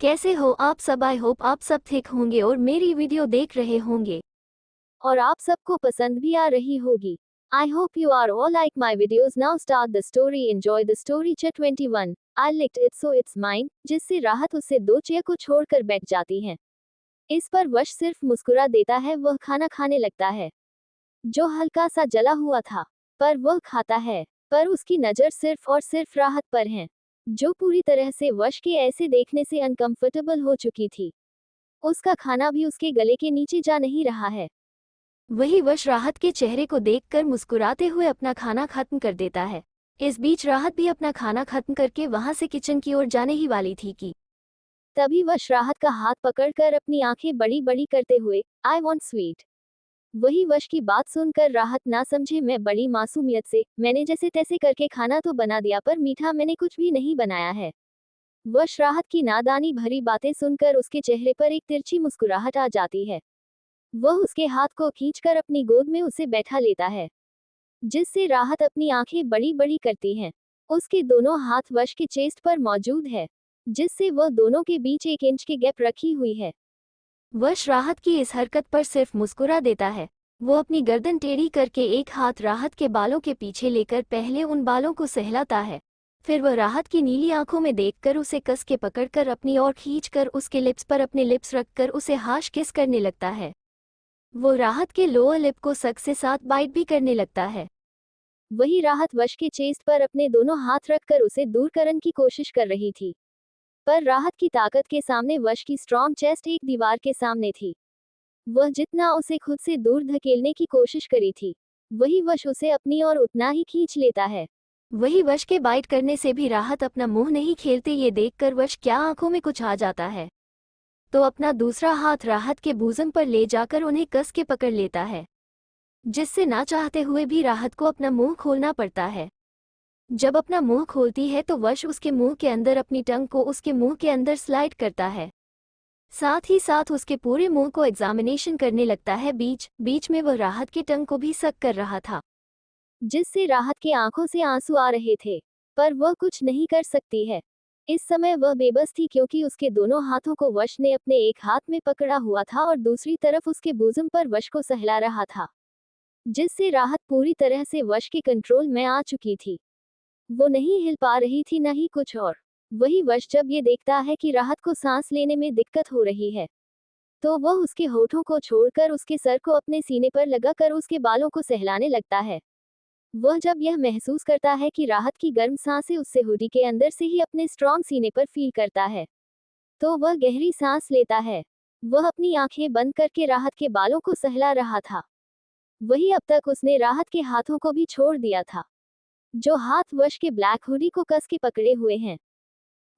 कैसे हो आप सब। आई होप आप सब ठीक होंगे और मेरी वीडियो देख रहे होंगे और आप सबको पसंद भी आ रही होगी। I hope you are all like my videos. Now start the story, enjoy the story. Chapter 21 I licked it so it's mine. जिससे राहत उससे दो चेयर को छोड़कर बैठ जाती है। इस पर वश सिर्फ मुस्कुरा देता है। वह खाना खाने लगता है जो हल्का सा जला हुआ था, पर वह खाता है। पर उसकी नजर सिर्फ और सिर्फ राहत पर है, जो पूरी तरह से वश के ऐसे देखने से अनकंफर्टेबल हो चुकी थी। उसका खाना भी उसके गले के नीचे जा नहीं रहा है। वही वश राहत के चेहरे को देखकर मुस्कुराते हुए अपना खाना खत्म कर देता है। इस बीच राहत भी अपना खाना खत्म करके वहां से किचन की ओर जाने ही वाली थी कि तभी वश राहत का हाथ पकड़कर अपनी आंखें बड़ी बड़ी करते हुए आई वॉन्ट स्वीट। वही वश की बात सुनकर राहत ना समझे मैं बड़ी मासूमियत से मैंने जैसे तैसे करके खाना तो बना दिया, पर मीठा मैंने कुछ भी नहीं बनाया है। वश राहत की नादानी भरी बातें सुनकर उसके चेहरे पर एक तिरछी मुस्कुराहट आ जाती है। वह उसके हाथ को खींचकर अपनी गोद में उसे बैठा लेता है, जिससे राहत अपनी आंखें बड़ी बड़ी करती है। उसके दोनों हाथ वश के चेस्ट पर मौजूद है, जिससे वह दोनों के बीच 1 इंच की गैप रखी हुई है। वश राहत की इस हरकत पर सिर्फ मुस्कुरा देता है। वो अपनी गर्दन टेढ़ी करके एक हाथ राहत के बालों के पीछे लेकर पहले उन बालों को सहलाता है। फिर वह राहत की नीली आंखों में देखकर उसे कस के पकड़कर अपनी ओर खींचकर उसके लिप्स पर अपने लिप्स रखकर उसे हाश किस करने लगता है। वो राहत के लोअर लिप को सक से साथ बाइट भी करने लगता है। वही राहत वश के चेस्ट पर अपने दोनों हाथ रखकर उसे दूर करने की कोशिश कर रही थी, पर राहत की ताकत के सामने वश की स्ट्रॉन्ग चेस्ट एक दीवार के सामने थी। वह जितना उसे खुद से दूर धकेलने की कोशिश करी थी, वही वश उसे अपनी ओर उतना ही खींच लेता है। वही वश के बाइट करने से भी राहत अपना मुंह नहीं खेलते। ये देखकर वश क्या आंखों में कुछ आ जाता है, तो अपना दूसरा हाथ राहत के बूजम पर ले जाकर उन्हें कस के पकड़ लेता है, जिससे ना चाहते हुए भी राहत को अपना मुंह खोलना पड़ता है। जब अपना मुंह खोलती है तो वश उसके मुंह के अंदर अपनी टंग को उसके मुंह के अंदर स्लाइड करता है, साथ ही साथ उसके पूरे मुंह को एग्जामिनेशन करने लगता है। बीच बीच में वह राहत की टंग को भी सक कर रहा था, जिससे राहत के आंखों से आंसू आ रहे थे, पर वह कुछ नहीं कर सकती है। इस समय वह बेबस थी, क्योंकि उसके दोनों हाथों को वश ने अपने एक हाथ में पकड़ा हुआ था और दूसरी तरफ उसके बूजम पर वश को सहला रहा था, जिससे राहत पूरी तरह से वश के कंट्रोल में आ चुकी थी। वो नहीं हिल पा रही थी, न ही कुछ और। वही वश जब ये देखता है कि राहत को सांस लेने में दिक्कत हो रही है, तो वह उसके होठों को छोड़कर उसके सर को अपने सीने पर लगाकर उसके बालों को सहलाने लगता है। वह जब यह महसूस करता है कि राहत की गर्म सांसें उससे हुडी के अंदर से ही अपने स्ट्रॉन्ग सीने पर फील करता है, तो वह गहरी सांस लेता है। वह अपनी आंखें बंद करके राहत के बालों को सहला रहा था। वही अब तक उसने राहत के हाथों को भी छोड़ दिया था, जो हाथ वश के ब्लैक हुडी को कस के पकड़े हुए हैं।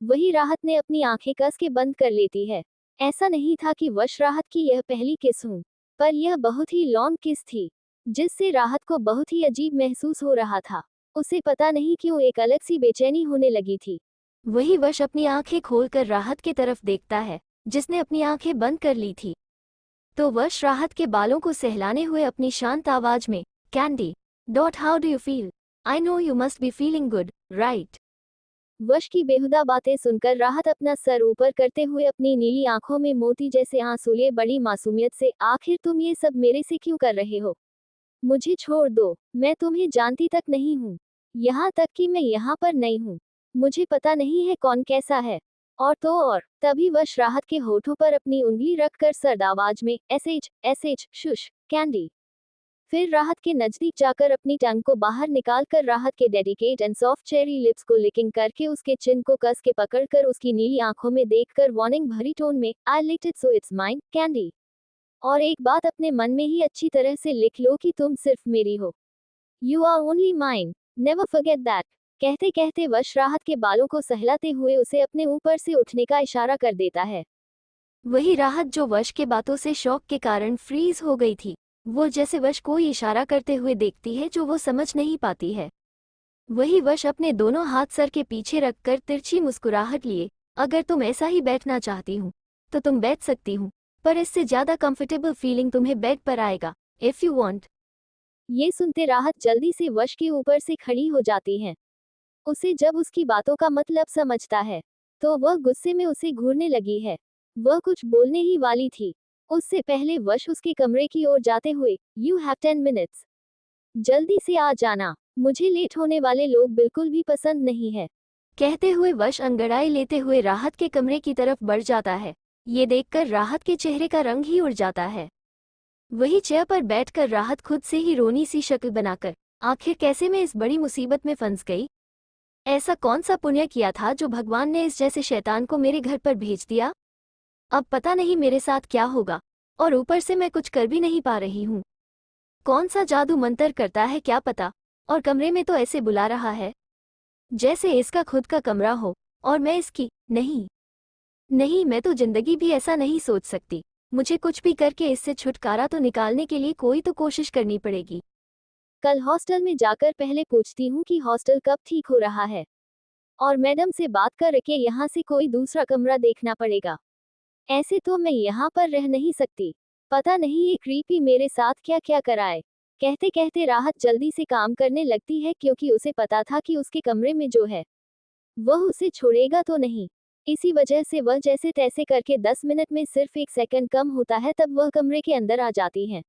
वही राहत ने अपनी आंखें कस के बंद कर लेती है। ऐसा नहीं था कि वश राहत की यह पहली किस हो, पर यह बहुत ही लॉन्ग किस थी, जिससे राहत को बहुत ही अजीब महसूस हो रहा था। उसे पता नहीं क्यों एक अलग सी बेचैनी होने लगी थी। वही वश अपनी आंखें खोलकर राहत की तरफ देखता है, जिसने अपनी आंखें बंद कर ली थी। तो वश राहत के बालों को सहलाने हुए अपनी शांत आवाज में, candy dot how do you feel, I know you must be feeling good right. वश की बेहुदा बातें सुनकर राहत अपना सर ऊपर करते हुए अपनी नीली आंखों में मोती जैसे आंसू लिए बड़ी मासूमियत से, आखिर तुम ये सब मेरे से क्यों कर रहे हो? मुझे छोड़ दो, मैं तुम्हें जानती तक नहीं हूँ, यहाँ तक कि मैं यहाँ पर नहीं हूँ। मुझे पता नहीं है कौन कैसा है। और तो और तभी वश राहत के होठों पर अपनी उंगली रखकर सर्द आवाज में एसएच शुश कैंडी। फिर राहत के नजदीक जाकर अपनी टंग को बाहर निकालकर राहत के dedicate and soft cherry lips को लिकिंग करके उसके चिन को कस के पकड़कर उसकी नीली आंखों में देखकर वार्निंग भरी टोन में, I licked it so it's mine candy. और एक बात अपने मन में ही अच्छी तरह से लिख लो कि तुम सिर्फ मेरी हो। You are only mine, never forget that. कहते कहते वश राहत के बालों को सहलाते हुए उसे अपने ऊपर से उठने का इशारा कर देता है। वही राहत जो वश के बातों से शॉक के कारण फ्रीज हो गई थी, वो जैसे वश कोई इशारा करते हुए देखती है जो वो समझ नहीं पाती है। वही वश अपने दोनों हाथ सर के पीछे रखकर तिरछी मुस्कुराहट लिए, अगर तुम ऐसा ही बैठना चाहती हूँ तो तुम बैठ सकती हूँ, पर इससे ज्यादा कंफर्टेबल फीलिंग तुम्हें बेड पर आएगा इफ यू वांट। ये सुनते राहत जल्दी से वश के ऊपर से खड़ी हो जाती है। उसे जब उसकी बातों का मतलब समझता है, तो वह गुस्से में उसे घूरने लगी है। वह कुछ बोलने ही वाली थी, उससे पहले वश उसके कमरे की ओर जाते हुए, यू हैव 10 मिनट्स, जल्दी से आ जाना, मुझे लेट होने वाले लोग बिल्कुल भी पसंद नहीं है, कहते हुए वश अंगड़ाई लेते हुए राहत के कमरे की तरफ बढ़ जाता है। ये देखकर राहत के चेहरे का रंग ही उड़ जाता है। वही चेयर पर बैठकर राहत खुद से ही रोनी सी शक्ल बनाकर, आखिर कैसे मैं इस बड़ी मुसीबत में फंस गई? ऐसा कौन सा पुण्य किया था जो भगवान ने इस जैसे शैतान को मेरे घर पर भेज दिया? अब पता नहीं मेरे साथ क्या होगा, और ऊपर से मैं कुछ कर भी नहीं पा रही हूँ। कौन सा जादू मंतर करता है क्या पता, और कमरे में तो ऐसे बुला रहा है जैसे इसका खुद का कमरा हो, और मैं इसकी। नहीं नहीं, मैं तो जिंदगी भी ऐसा नहीं सोच सकती। मुझे कुछ भी करके इससे छुटकारा तो निकालने के लिए कोई तो कोशिश करनी पड़ेगी। कल हॉस्टल में जाकर पहले पूछती हूँ कि हॉस्टल कब ठीक हो रहा है, और मैडम से बात करके यहाँ से कोई दूसरा कमरा देखना पड़ेगा। ऐसे तो मैं यहाँ पर रह नहीं सकती। पता नहीं ये क्रीपी मेरे साथ क्या क्या कराए। कहते कहते राहत जल्दी से काम करने लगती है, क्योंकि उसे पता था कि उसके कमरे में जो है वह उसे छोड़ेगा तो नहीं। इसी वजह से वह जैसे तैसे करके 10 मिनट में सिर्फ 1 सेकंड कम होता है तब वह कमरे के अंदर आ जाती है।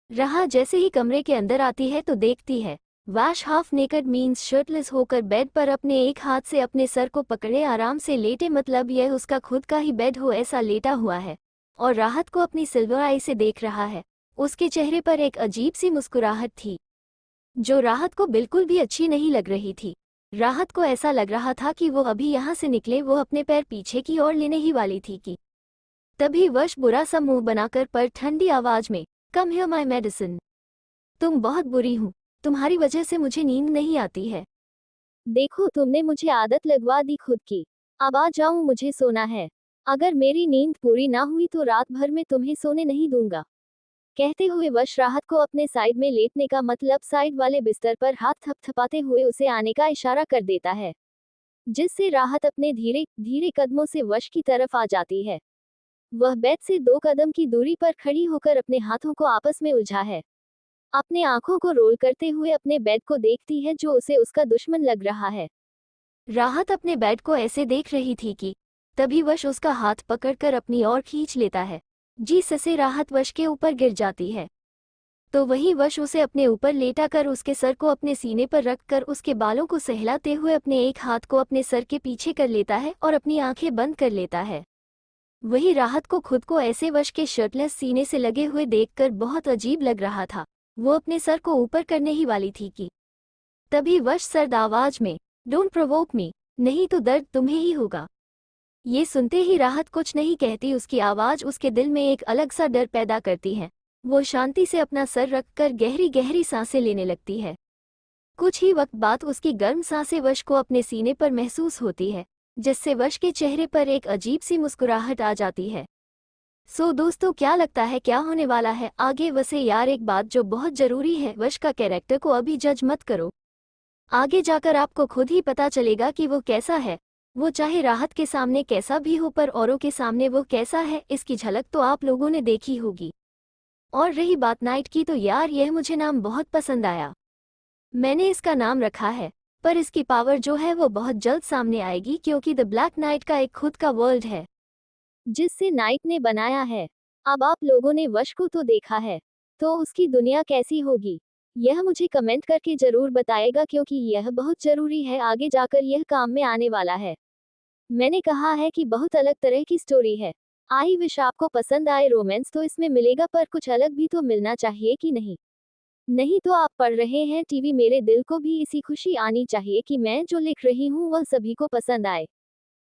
राह जैसे ही कमरे के अंदर आती है तो देखती है वैश हाफ नेकेड मीन्स शर्टलेस होकर बेड पर अपने एक हाथ से अपने सर को पकड़े आराम से लेटे, मतलब यह उसका खुद का ही बेड हो ऐसा लेटा हुआ है, और राहत को अपनी सिल्वर आई से देख रहा है। उसके चेहरे पर एक अजीब सी मुस्कुराहट थी जो राहत को बिल्कुल भी अच्छी नहीं लग रही थी। राहत को ऐसा लग रहा था कि वो अभी यहाँ से निकले, वो अपने पैर पीछे की ओर लेने ही वाली थी कि तभी वश बुरा सा मुंह बनाकर पर ठंडी आवाज में, कम हियर माय मेडिसिन, तुम बहुत बुरी हो, तुम्हारी वजह से मुझे नींद नहीं आती है। देखो तुमने मुझे आदत लगवा दी खुद की, अब आ जाऊं, मुझे सोना है। अगर मेरी नींद पूरी ना हुई तो रात भर में तुम्हें सोने नहीं दूंगा। कहते हुए वश राहत को अपने साइड में लेटने का मतलब साइड वाले बिस्तर पर हाथ थपथपाते हुए उसे आने का इशारा कर देता है, जिससे राहत अपने धीरे धीरे कदमों से वश की तरफ आ जाती है। वह बेड से 2 कदम की दूरी पर खड़ी होकर अपने हाथों को आपस में उलझा है, अपने आंखों को रोल करते हुए अपने बेड को देखती है जो उसे उसका दुश्मन लग रहा है। राहत अपने बेड को ऐसे देख रही थी कि तभी वश उसका हाथ पकड़कर अपनी ओर खींच लेता है, जिससे राहत वश के ऊपर गिर जाती है। तो वही वश उसे अपने ऊपर लेटा कर उसके सर को अपने सीने पर रखकर उसके बालों को सहलाते हुए अपने एक हाथ को अपने सर के पीछे कर लेता है और अपनी आंखें बंद कर लेता है। वही राहत को खुद को ऐसे वश के शर्टलेस सीने से लगे हुए देखकर बहुत अजीब लग रहा था। वो अपने सर को ऊपर करने ही वाली थी कि तभी वश सर्द आवाज में, डोंट प्रोवोक मी, नहीं तो दर्द तुम्हें ही होगा। ये सुनते ही राहत कुछ नहीं कहती, उसकी आवाज उसके दिल में एक अलग सा डर पैदा करती है। वो शांति से अपना सर रखकर गहरी गहरी सांसें लेने लगती है। कुछ ही वक्त बाद उसकी गर्म सांसें वश को अपने सीने पर महसूस होती है, जिससे वश के चेहरे पर एक अजीब सी मुस्कुराहट आ जाती है। सो दोस्तों, क्या लगता है क्या होने वाला है आगे? वैसे यार एक बात जो बहुत जरूरी है, वश का कैरेक्टर को अभी जज मत करो, आगे जाकर आपको खुद ही पता चलेगा कि वो कैसा है। वो चाहे राहत के सामने कैसा भी हो, पर औरों के सामने वो कैसा है इसकी झलक तो आप लोगों ने देखी होगी। और रही बात नाइट की, तो यार यह मुझे नाम बहुत पसंद आया, मैंने इसका नाम रखा है। पर इसकी पावर जो है वो बहुत जल्द सामने आएगी, क्योंकि द ब्लैक नाइट का एक खुद का वर्ल्ड है जिससे नाइट ने बनाया है। अब आप लोगों ने वश को तो देखा है, तो उसकी दुनिया कैसी होगी यह मुझे कमेंट करके जरूर बताएगा, क्योंकि यह बहुत जरूरी है, आगे जाकर यह काम में आने वाला है। मैंने कहा है कि बहुत अलग तरह की स्टोरी है। आई विश आपको पसंद आए। रोमांस तो इसमें मिलेगा, पर कुछ अलग भी तो मिलना चाहिए कि नहीं? नहीं तो आप पढ़ रहे हैं टीवी, मेरे दिल को भी इसी खुशी आनी चाहिए कि मैं जो लिख रही हूँ वह सभी को पसंद आए।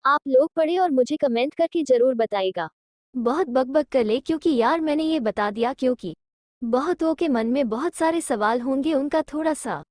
आप लोग पढ़े और मुझे कमेंट करके जरूर बताइएगा। बहुत बकबक कर ले, क्योंकि यार मैंने ये बता दिया, क्योंकि बहुतों के मन में बहुत सारे सवाल होंगे, उनका थोड़ा सा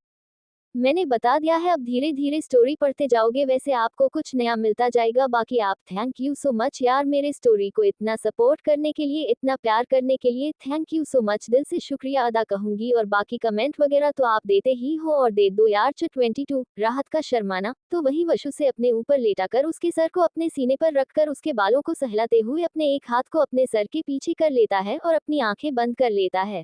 मैंने बता दिया है। अब धीरे धीरे स्टोरी पढ़ते जाओगे, वैसे आपको कुछ नया मिलता जाएगा। बाकी आप थैंक यू सो मच यार, मेरे स्टोरी को इतना सपोर्ट करने के लिए, इतना प्यार करने के लिए थैंक यू सो मच, दिल से शुक्रिया अदा कहूंगी। और बाकी कमेंट वगैरह तो आप देते ही हो, और दे दो यार। 22 राहत का शर्माना, तो वही वशु से अपने ऊपर लेटाकर उसके सर को अपने सीने पर रखकर उसके बालों को सहलाते हुए अपने एक हाथ को अपने सर के पीछे कर लेता है और अपनी आंखें बंद कर लेता है।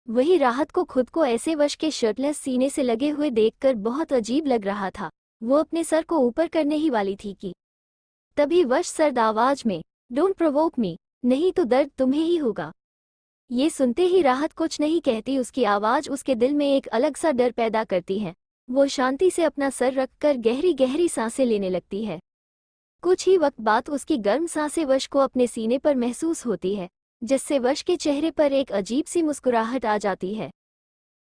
वही राहत को खुद को ऐसे वश के शर्टलेस सीने से लगे हुए देखकर बहुत अजीब लग रहा था। वो अपने सर को ऊपर करने ही वाली थी कि तभी वश सर्द आवाज में, डोंट प्रोवोक मी, नहीं तो दर्द तुम्हें ही होगा। ये सुनते ही राहत कुछ नहीं कहती, उसकी आवाज उसके दिल में एक अलग सा डर पैदा करती है। वो शांति से अपना सर रखकर गहरी गहरी सांसें लेने लगती है। कुछ ही वक्त बाद उसकी गर्म सांसें वश को अपने सीने पर महसूस होती है, जिससे वश के चेहरे पर एक अजीब सी मुस्कुराहट आ जाती है।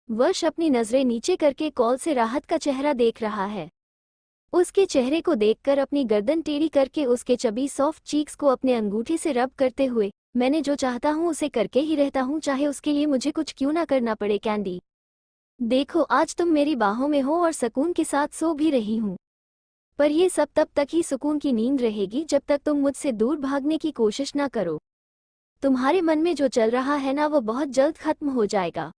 वश अपनी नजरें नीचे करके कॉल से राहत का चेहरा देख रहा है। उसके चेहरे को देखकर अपनी गर्दन टेढ़ी करके उसके चबी सॉफ्ट चीक्स को अपने अंगूठे से रब करते हुए, मैंने जो चाहता हूँ उसे करके ही रहता हूँ, चाहे उसके लिए मुझे कुछ क्यों ना करना पड़े कैंडी। देखो आज तुम मेरी बाहों में हो और सुकून के साथ सो भी रही हूँ, पर यह सब तब तक ही सुकून की नींद रहेगी जब तक तुम मुझसे दूर भागने की कोशिश ना करो। तुम्हारे मन में जो चल रहा है ना, वो बहुत जल्द खत्म हो जाएगा।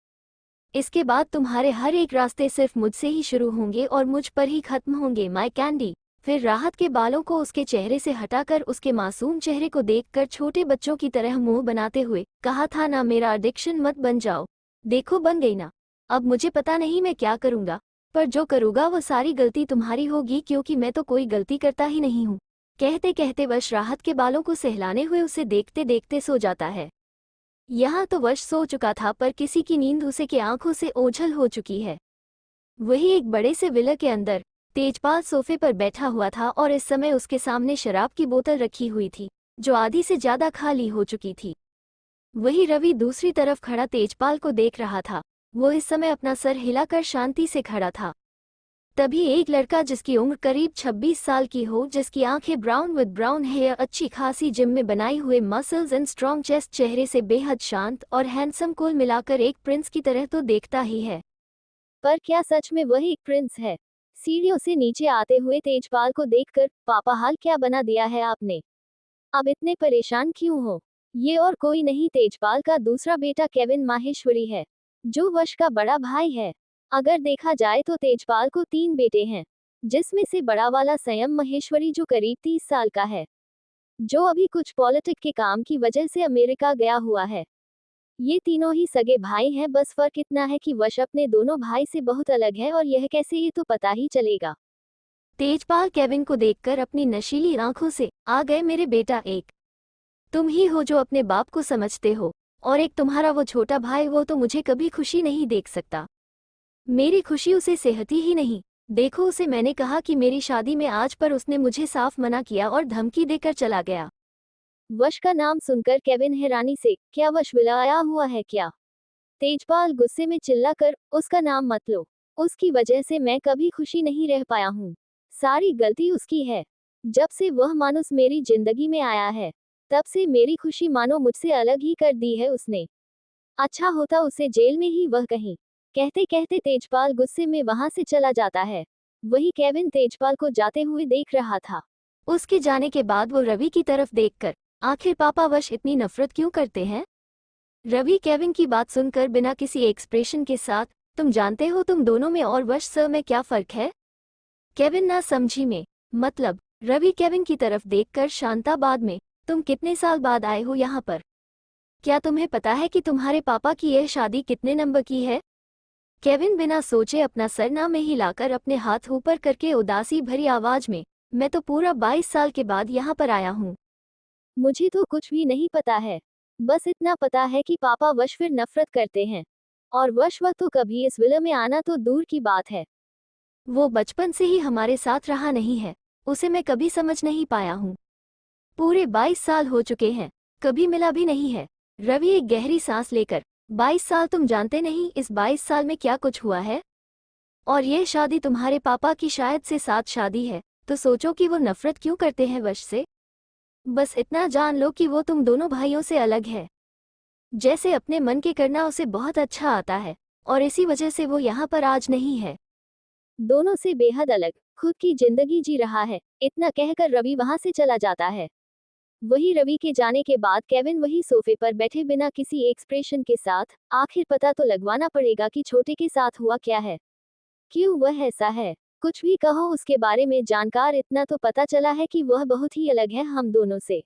इसके बाद तुम्हारे हर एक रास्ते सिर्फ मुझसे ही शुरू होंगे और मुझ पर ही खत्म होंगे माय कैंडी। फिर राहत के बालों को उसके चेहरे से हटाकर उसके मासूम चेहरे को देखकर छोटे बच्चों की तरह मुंह बनाते हुए, कहा था ना मेरा एडिक्शन मत बन जाओ, देखो बन गई ना। अब मुझे पता नहीं मैं क्या करूँगा, पर जो करूँगा वो सारी गलती तुम्हारी होगी, क्योंकि मैं तो कोई गलती करता ही नहीं हूँ। कहते कहते वश राहत के बालों को सहलाने हुए उसे देखते देखते सो जाता है। यहाँ तो वश सो चुका था, पर किसी की नींद उसे की आंखों से ओझल हो चुकी है। वही एक बड़े से विला के अंदर तेजपाल सोफे पर बैठा हुआ था और इस समय उसके सामने शराब की बोतल रखी हुई थी, जो आधी से ज्यादा खाली हो चुकी थी। वही रवि दूसरी तरफ खड़ा तेजपाल को देख रहा था। वो इस समय अपना सर हिलाकर शांति से खड़ा था। तभी एक लड़का जिसकी उम्र करीब 26 साल की हो, जिसकी आंखें ब्राउन विद ब्राउन हेयर, अच्छी खासी जिम में बनाई हुए मसल्स एंड स्ट्रॉन्ग चेस्ट, चेहरे से बेहद शांत और हैंडसम, कुल मिलाकर एक प्रिंस की तरह तो देखता ही है। पर क्या सच में वही एक प्रिंस है? सीढ़ियों से नीचे आते हुए तेजपाल को देखकर, पापा हाल क्या बना दिया है आपने? अब इतने परेशान क्यों हो? ये और कोई नहीं, तेजपाल का दूसरा बेटा केविन माहेश्वरी है, जो वश का बड़ा भाई है। अगर देखा जाए तो तेजपाल को 3 बेटे हैं, जिसमें से बड़ा वाला संयम महेश्वरी जो करीब 30 साल का है, जो अभी कुछ पॉलिटिक के काम की वजह से अमेरिका गया हुआ है। ये तीनों ही सगे भाई हैं, बस फर्क इतना है कि वश अपने दोनों भाई से बहुत अलग है, और यह कैसे ये तो पता ही चलेगा। तेजपाल केविन को देखकर अपनी नशीली आंखों से, आ गए मेरे बेटा, एक तुम ही हो जो अपने बाप को समझते हो, और एक तुम्हारा वो छोटा भाई, वो तो मुझे कभी खुशी नहीं देख सकता। मेरी खुशी उसे सेहती ही नहीं। देखो उसे मैंने कहा कि मेरी शादी में आज, पर उसने मुझे साफ मना किया और धमकी देकर चला गया। वश का नाम सुनकर केविन हैरानी से, क्या वश विला आया हुआ है क्या? तेजपाल गुस्से में चिल्लाकर, उसका नाम मत लो, उसकी वजह से मैं कभी खुशी नहीं रह पाया हूँ। सारी गलती उसकी है। जब से वह मानुस मेरी जिंदगी में आया है, तब से मेरी खुशी मानो मुझसे अलग ही कर दी है उसने। अच्छा होता उसे जेल में ही वह कहीं। कहते कहते तेजपाल गुस्से में वहां से चला जाता है। वही केविन तेजपाल को जाते हुए देख रहा था। उसके जाने के बाद वो रवि की तरफ देखकर, आखिर पापा वश इतनी नफरत क्यों करते हैं? रवि केविन की बात सुनकर बिना किसी एक्सप्रेशन के साथ, तुम जानते हो तुम दोनों में और वश सर में क्या फर्क है? केविन ना समझी में, मतलब? रवि केविन की तरफ देखकर, शांताबाद में तुम कितने साल बाद आए हो यहाँ पर? क्या तुम्हें पता है कि तुम्हारे पापा की यह शादी कितने नंबर की है? केविन बिना सोचे अपना सर ना में हिलाकर अपने हाथ ऊपर करके उदासी भरी आवाज में, मैं तो पूरा 22 साल के बाद यहाँ पर आया हूँ। मुझे तो कुछ भी नहीं पता है, बस इतना पता है कि पापा वश फिर नफरत करते हैं, और वश वह तो कभी इस विला में आना तो दूर की बात है। वो बचपन से ही हमारे साथ रहा नहीं है, उसे मैं कभी समझ नहीं पाया हूँ। पूरे 22 साल हो चुके हैं, कभी मिला भी नहीं है। रवि एक गहरी सांस लेकर, 22 साल, तुम जानते नहीं इस 22 साल में क्या कुछ हुआ है? और यह शादी तुम्हारे पापा की शायद से 7 शादी है, तो सोचो कि वो नफरत क्यों करते हैं वश से। बस इतना जान लो कि वो तुम दोनों भाइयों से अलग है। जैसे अपने मन के करना उसे बहुत अच्छा आता है, और इसी वजह से वो यहाँ पर आज नहीं है। दोनों से बेहद अलग, खुद की जिंदगी जी रहा है। इतना कहकर रवि वहां से चला जाता है। वही रवि के जाने के बाद केविन वही सोफे पर बैठे बिना किसी एक्सप्रेशन के साथ, आखिर पता तो लगवाना पड़ेगा कि छोटे के साथ हुआ क्या है, क्यों वह ऐसा है। कुछ भी कहो उसके बारे में जानकार, इतना तो पता चला है कि वह बहुत ही अलग है हम दोनों से।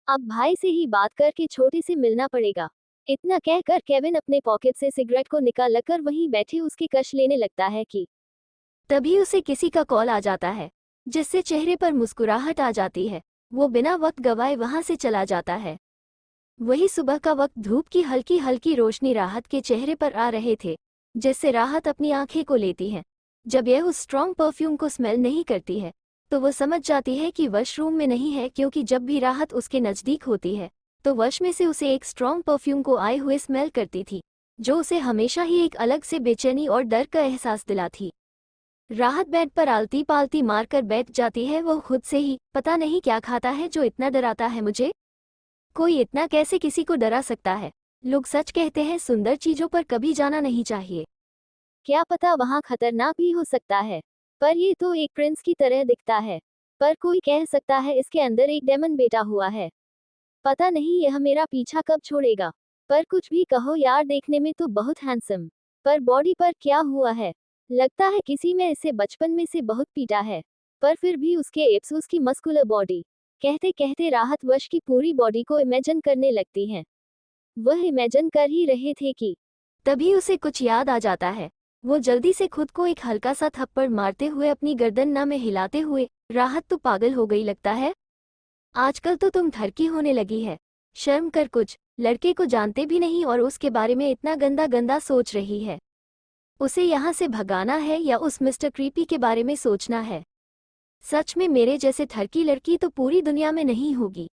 अब भाई से ही बात करके छोटे से मिलना पड़ेगा। इतना कहकर केविन अपने पॉकेट से सिगरेट को निकाल कर वहीं बैठे उसकी कश लेने लगता है कि तभी उसे किसी का कॉल आ जाता है, जिससे चेहरे पर मुस्कुराहट आ जाती है। वो बिना वक्त गवाए वहां से चला जाता है। वही सुबह का वक्त धूप की हल्की हल्की रोशनी राहत के चेहरे पर आ रहे थे, जिससे राहत अपनी आंखें को लेती है। जब यह उस स्ट्रॉन्ग परफ्यूम को स्मेल नहीं करती है तो वो समझ जाती है कि वॉशरूम में नहीं है, क्योंकि जब भी राहत उसके नज़दीक होती है तो वश में से उसे एक स्ट्रॉन्ग परफ्यूम को आए हुए स्मेल करती थी, जो उसे हमेशा ही एक अलग से बेचैनी और डर का एहसास दिलाती। राहत बेड पर आलती पालती मारकर बैठ जाती है। वो खुद से ही पता नहीं क्या खाता है जो इतना डराता है मुझे। कोई इतना कैसे किसी को डरा सकता है? लोग सच कहते हैं सुंदर चीजों पर कभी जाना नहीं चाहिए। क्या पता वहां खतरनाक भी हो सकता है। पर ये तो एक प्रिंस की तरह दिखता है। पर कोई कह सकता है इसके अंदर एक डेमन बेटा हुआ है। पता नहीं यह मेरा पीछा कब छोड़ेगा। पर कुछ भी कहो यार, देखने में तो बहुत हैंडसम, पर बॉडी पर क्या हुआ है? लगता है किसी में इसे बचपन में से बहुत पीटा है। पर फिर भी उसके एब्स, उसकी मस्कुलर बॉडी। कहते कहते राहत वश की पूरी बॉडी को इमेजिन करने लगती हैं। वह इमेजिन कर ही रहे थे कि तभी उसे कुछ याद आ जाता है। वो जल्दी से खुद को एक हल्का सा थप्पड़ मारते हुए अपनी गर्दन ना में हिलाते हुए, राहत तो पागल हो गई लगता है। आजकल तो तुम थरकी होने लगी है। शर्म कर कुछ, लड़के को जानते भी नहीं और उसके बारे में इतना गंदा गंदा सोच रही है। उसे यहाँ से भगाना है या उस मिस्टर क्रीपी के बारे में सोचना है? सच में मेरे जैसे थरकी लड़की तो पूरी दुनिया में नहीं होगी।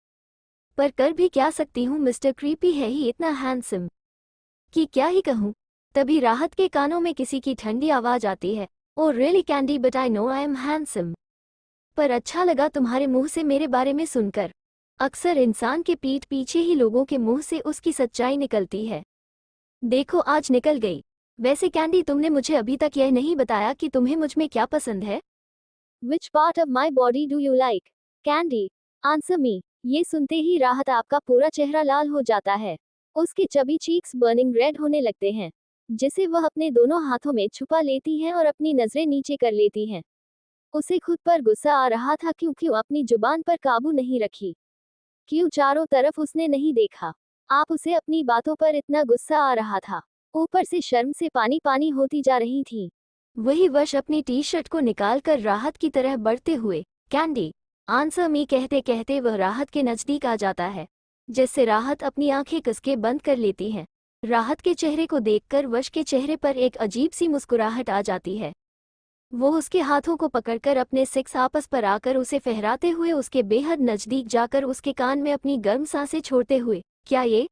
पर कर भी क्या सकती हूँ, मिस्टर क्रीपी है ही इतना हैंडसम कि क्या ही कहूँ। तभी राहत के कानों में किसी की ठंडी आवाज आती है, oh really candy, but I know I am handsome. पर अच्छा लगा तुम्हारे मुंह से मेरे बारे में सुनकर। अक्सर इंसान के पीठ पीछे ही लोगों के मुंह से उसकी सच्चाई निकलती है। देखो आज निकल गई। वैसे कैंडी, तुमने मुझे अभी तक यह नहीं बताया कि तुम्हें मुझ में क्या पसंद है। Which part of my body do you like? Candy, answer me. ये सुनते ही राहत आपका पूरा चेहरा लाल हो जाता है। उसके चबी चीक्स बर्निंग रेड होने लगते हैं, जिसे वह अपने दोनों हाथों में छुपा लेती हैं और अपनी नजरें नीचे कर लेती हैं। उसे खुद पर गुस्सा आ रहा था, क्योंकि अपनी जुबान पर काबू नहीं रखी। क्यों चारों तरफ उसने नहीं देखा? आप उसे अपनी बातों पर इतना गुस्सा आ रहा था, ऊपर से शर्म से पानी पानी होती जा रही थी। वही वश अपनी टी शर्ट को निकालकर राहत की तरह बढ़ते हुए, कैंडी आंसर मी कहते कहते वह राहत के नजदीक आ जाता है, जिससे राहत अपनी आंखें कसके बंद कर लेती है। राहत के चेहरे को देखकर वश के चेहरे पर एक अजीब सी मुस्कुराहट आ जाती है। वो उसके हाथों को पकड़कर अपने सिक्स आपस पर आकर उसे फहराते हुए उसके बेहद नजदीक जाकर उसके कान में अपनी गर्म सांसें छोड़ते हुए, क्या ये?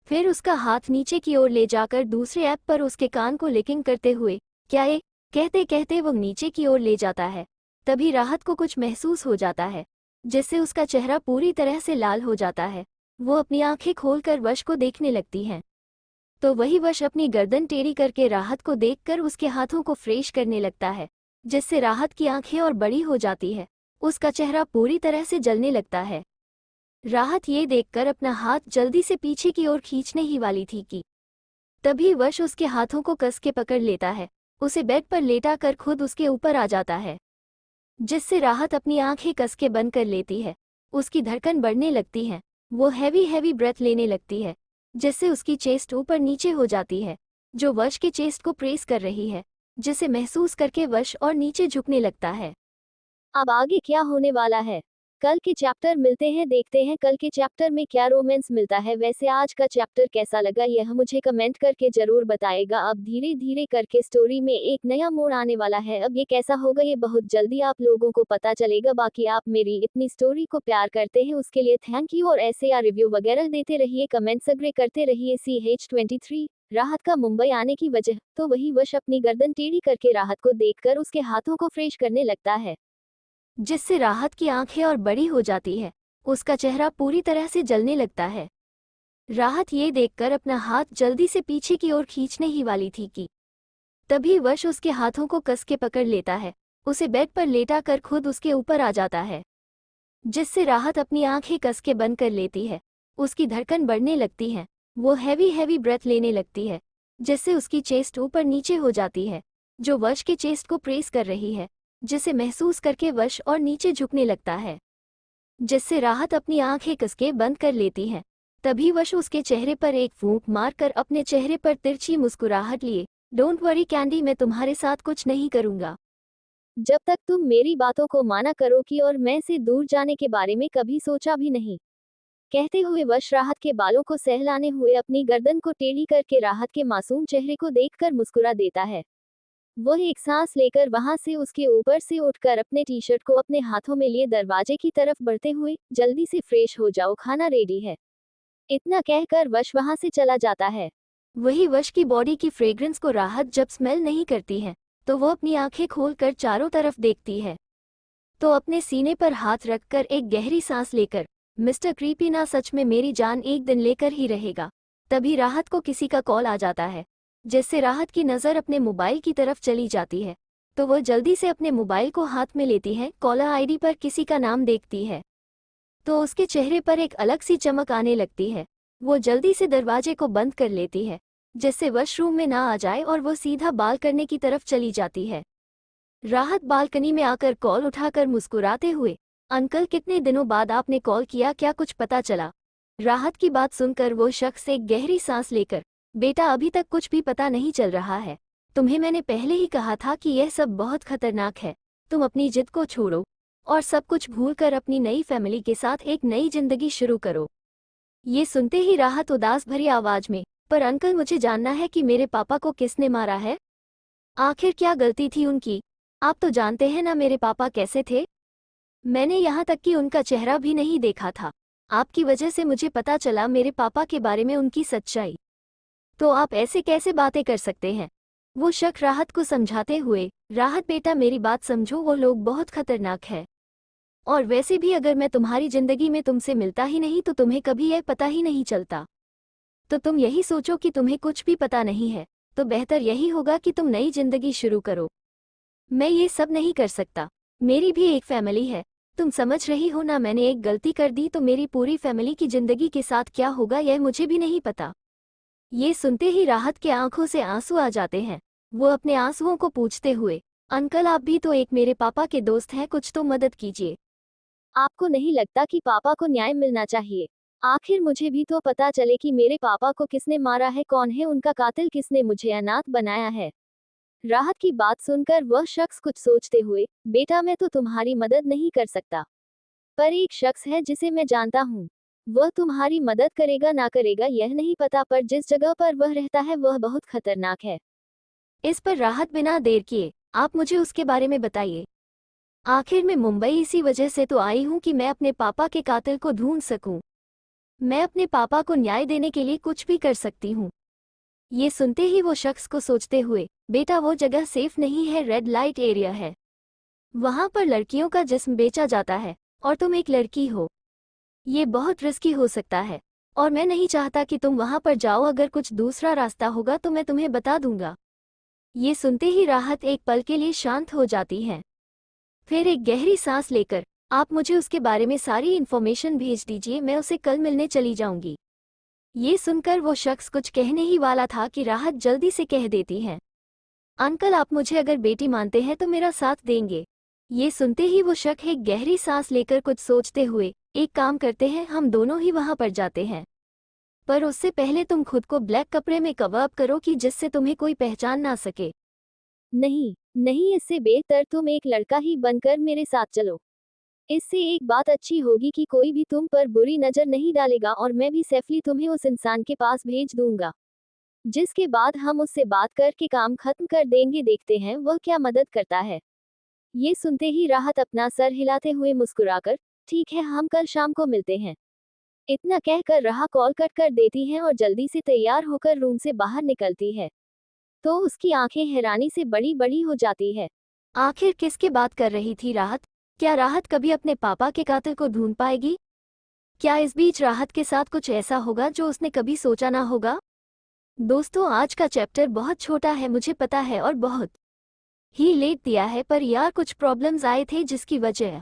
फिर उसका हाथ नीचे की ओर ले जाकर दूसरे ऐप पर उसके कान को लिकिंग करते हुए, क्या ये? कहते कहते वो नीचे की ओर ले जाता है। तभी राहत को कुछ महसूस हो जाता है, जिससे उसका चेहरा पूरी तरह से लाल हो जाता है। वो अपनी आंखें खोलकर वश को देखने लगती है, तो वही वश अपनी गर्दन टेढ़ी करके राहत को देखकर उसके हाथों को फ्रेश करने लगता है, जिससे राहत की आंखें और बड़ी हो जाती है। उसका चेहरा पूरी तरह से जलने लगता है। राहत ये देखकर अपना हाथ जल्दी से पीछे की ओर खींचने ही वाली थी कि तभी वश उसके हाथों को कस के पकड़ लेता है, उसे बेड पर लेटा कर खुद उसके ऊपर आ जाता है, जिससे राहत अपनी आंखें कस के बंद कर लेती है। उसकी धड़कन बढ़ने लगती है। वो हैवी हैवी ब्रेथ लेने लगती है, जिससे उसकी चेस्ट ऊपर नीचे हो जाती है, जो वश के चेस्ट को प्रेस कर रही है, जिसे महसूस करके वश और नीचे झुकने लगता है। अब आगे क्या होने वाला है? कल के चैप्टर मिलते हैं, देखते हैं कल के चैप्टर में क्या रोमांस मिलता है। वैसे आज का चैप्टर कैसा लगा यह मुझे कमेंट करके जरूर बताएगा। अब धीरे धीरे करके स्टोरी में एक नया मोड़ आने वाला है। अब ये कैसा होगा ये बहुत जल्दी आप लोगों को पता चलेगा। बाकी आप मेरी इतनी स्टोरी को प्यार करते हैं उसके लिए थैंक यू, और ऐसे या रिव्यू वगैरह देते रहिए, कमेंट्स अग्रे करते रहिए। CH23 राहत का मुंबई आने की वजह, तो वही वश अपनी गर्दन टेढ़ी करके राहत को देखकर उसके हाथों को फ्रेश करने लगता है, जिससे राहत की आंखें और बड़ी हो जाती है। उसका चेहरा पूरी तरह से जलने लगता है। राहत ये देखकर अपना हाथ जल्दी से पीछे की ओर खींचने ही वाली थी कि तभी वश उसके हाथों को कस के पकड़ लेता है, उसे बेड पर लेटा कर खुद उसके ऊपर आ जाता है, जिससे राहत अपनी आंखें कस के बंद कर लेती है। उसकी धड़कन बढ़ने लगती है। वो हैवी हैवी ब्रेथ लेने लगती है, जिससे उसकी चेस्ट ऊपर नीचे हो जाती है, जो वश के चेस्ट को प्रेस कर रही है, जिसे महसूस करके वश और नीचे झुकने लगता है, जिससे राहत अपनी आंखें कसके बंद कर लेती है। तभी वश उसके चेहरे पर एक फूंक मारकर अपने चेहरे पर तिरछी मुस्कुराहट लिए, डोंट वरी कैंडी, मैं तुम्हारे साथ कुछ नहीं करूंगा। जब तक तुम मेरी बातों को माना करोगी और मैं से दूर जाने के बारे में कभी सोचा भी नहीं। कहते हुए वश राहत के बालों को सहलाने हुए अपनी गर्दन को टेढ़ी करके राहत के मासूम चेहरे को देखकर मुस्कुरा देता है। वह एक सांस लेकर वहां से उसके ऊपर से उठकर अपने टी शर्ट को अपने हाथों में लिए दरवाजे की तरफ बढ़ते हुए, जल्दी से फ्रेश हो जाओ, खाना रेडी है। इतना कहकर वश वहां से चला जाता है। वही वश की बॉडी की फ्रेग्रेंस को राहत जब स्मेल नहीं करती है तो वो अपनी आंखें खोलकर चारों तरफ देखती है, तो अपने सीने पर हाथ रखकर एक गहरी सांस लेकर, मिस्टर क्रीपी ना, सच में मेरी जान एक दिन लेकर ही रहेगा। तभी राहत को किसी का कॉल आ जाता है, जिससे राहत की नज़र अपने मोबाइल की तरफ चली जाती है। तो वह जल्दी से अपने मोबाइल को हाथ में लेती है, कॉलर आईडी पर किसी का नाम देखती है तो उसके चेहरे पर एक अलग सी चमक आने लगती है। वो जल्दी से दरवाजे को बंद कर लेती है, जिससे वॉशरूम में ना आ जाए, और वो सीधा बालकनी की तरफ चली जाती है। राहत बालकनी में आकर कॉल उठाकर मुस्कुराते हुए, अंकल कितने दिनों बाद आपने कॉल किया, क्या कुछ पता चला? राहत की बात सुनकर वो शख्स एक गहरी सांस लेकर, बेटा अभी तक कुछ भी पता नहीं चल रहा है। तुम्हें मैंने पहले ही कहा था कि यह सब बहुत खतरनाक है। तुम अपनी जिद को छोड़ो और सब कुछ भूलकर अपनी नई फैमिली के साथ एक नई जिंदगी शुरू करो। ये सुनते ही राहत उदास भरी आवाज में, पर अंकल मुझे जानना है कि मेरे पापा को किसने मारा है? आखिर क्या गलती थी उनकी? आप तो जानते हैं ना मेरे पापा कैसे थे। मैंने यहाँ तक कि उनका चेहरा भी नहीं देखा था। आपकी वजह से मुझे पता चला मेरे पापा के बारे में उनकी सच्चाई। तो आप ऐसे कैसे बातें कर सकते हैं? वो शख्स राहत को समझाते हुए, राहत बेटा मेरी बात समझो, वो लोग बहुत खतरनाक है। और वैसे भी अगर मैं तुम्हारी जिंदगी में तुमसे मिलता ही नहीं तो तुम्हें कभी यह पता ही नहीं चलता। तो तुम यही सोचो कि तुम्हें कुछ भी पता नहीं है, तो बेहतर यही होगा कि तुम नई जिंदगी शुरू करो। मैं ये सब नहीं कर सकता, मेरी भी एक फैमिली है। तुम समझ रही हो ना, मैंने एक गलती कर दी तो मेरी पूरी फैमिली की जिंदगी के साथ क्या होगा यह मुझे भी नहीं पता। ये सुनते ही राहत के आंखों से आंसू आ जाते हैं। वो अपने आंसुओं को पूछते हुए, अंकल आप भी तो एक मेरे पापा के दोस्त हैं, कुछ तो मदद कीजिए। आपको नहीं लगता कि पापा को न्याय मिलना चाहिए? आखिर मुझे भी तो पता चले कि मेरे पापा को किसने मारा है, कौन है उनका कातिल, किसने मुझे अनाथ बनाया है। राहत की बात सुनकर वह शख्स कुछ सोचते हुए, बेटा मैं तो तुम्हारी मदद नहीं कर सकता, पर एक शख्स है जिसे मैं जानता हूँ। वह तुम्हारी मदद करेगा ना करेगा यह नहीं पता, पर जिस जगह पर वह रहता है वह बहुत खतरनाक है। इस पर राहत बिना देर किए, आप मुझे उसके बारे में बताइए। आखिर मैं मुंबई इसी वजह से तो आई हूँ कि मैं अपने पापा के कातिल को ढूंढ सकूं। मैं अपने पापा को न्याय देने के लिए कुछ भी कर सकती हूँ। ये सुनते ही वो शख्स को सोचते हुए, बेटा वो जगह सेफ नहीं है, रेड लाइट एरिया है। वहां पर लड़कियों का जिस्म बेचा जाता है और तुम एक लड़की हो। ये बहुत रिस्की हो सकता है और मैं नहीं चाहता कि तुम वहां पर जाओ। अगर कुछ दूसरा रास्ता होगा तो मैं तुम्हें बता दूंगा। ये सुनते ही राहत एक पल के लिए शांत हो जाती है। फिर एक गहरी सांस लेकर, आप मुझे उसके बारे में सारी इन्फॉर्मेशन भेज दीजिए, मैं उसे कल मिलने चली जाऊंगी। ये सुनकर वो शख्स कुछ कहने ही वाला था कि राहत जल्दी से कह देती है, अंकल आप मुझे अगर बेटी मानते हैं तो मेरा साथ देंगे। ये सुनते ही वो शख्स एक गहरी सांस लेकर कुछ सोचते हुए, एक काम करते हैं, हम दोनों ही वहां पर जाते हैं, पर उससे पहले तुम खुद को ब्लैक कपड़े में कवर अप करो कि जिससे तुम्हें कोई पहचान ना सके। नहीं नहीं, इससे बेहतर तुम एक लड़का ही बनकर मेरे साथ चलो। इससे एक बात अच्छी होगी कि कोई भी तुम पर बुरी नजर नहीं डालेगा और मैं भी सेफली तुम्हें उस इंसान के पास भेज दूंगा, जिसके बाद हम उससे बात करके काम खत्म कर देंगे, देखते हैं वह क्या मदद करता है। ये सुनते ही राहत अपना सर हिलाते हुए मुस्कुराकर, ठीक है हम कल शाम को मिलते हैं, इतना कहकर राह कॉल कट कर देती है और जल्दी से तैयार होकर रूम से बाहर निकलती है। तो उसकी आंखें हैरानी से बड़ी बड़ी हो जाती है। आखिर किसकी बात कर रही थी राहत? क्या राहत कभी अपने पापा के कातिल को ढूंढ पाएगी? क्या इस बीच राहत के साथ कुछ ऐसा होगा जो उसने कभी सोचा ना होगा? दोस्तों आज का चैप्टर बहुत छोटा है मुझे पता है और बहुत ही लेट दिया है, पर यार कुछ प्रॉब्लम्स आए थे जिसकी वजह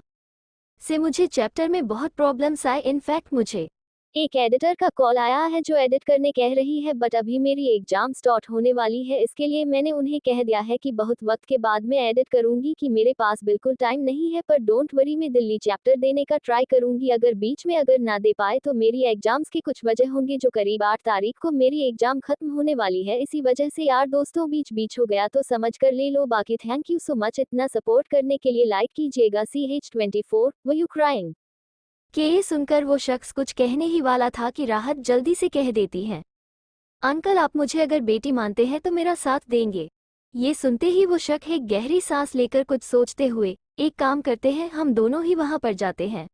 से मुझे चैप्टर में बहुत प्रॉब्लम्स आए। इनफैक्ट मुझे एक एडिटर का कॉल आया है जो एडिट करने कह रही है, बट अभी मेरी एग्जाम स्टार्ट होने वाली है, इसके लिए मैंने उन्हें कह दिया है कि बहुत वक्त के बाद मैं एडिट करूंगी, कि मेरे पास बिल्कुल टाइम नहीं है, पर डोंट वरी, मैं दिल्ली चैप्टर देने का ट्राई करूंगी। अगर बीच में अगर ना दे पाए तो मेरी एग्जाम्स की कुछ वजह होंगी, जो करीब 8 तारीख को मेरी एग्जाम खत्म होने वाली है, इसी वजह से यार दोस्तों बीच बीच हो गया तो समझ कर ले लो। बाकी थैंक यू सो मच इतना सपोर्ट करने के लिए, लाइक कीजिएगा। CH24 वर यू क्राइंग के ये सुनकर वो शख्स कुछ कहने ही वाला था कि राहत जल्दी से कह देती है, अंकल आप मुझे अगर बेटी मानते हैं तो मेरा साथ देंगे। ये सुनते ही वो शख्स एक गहरी सांस लेकर कुछ सोचते हुए, एक काम करते हैं हम दोनों ही वहां पर जाते हैं,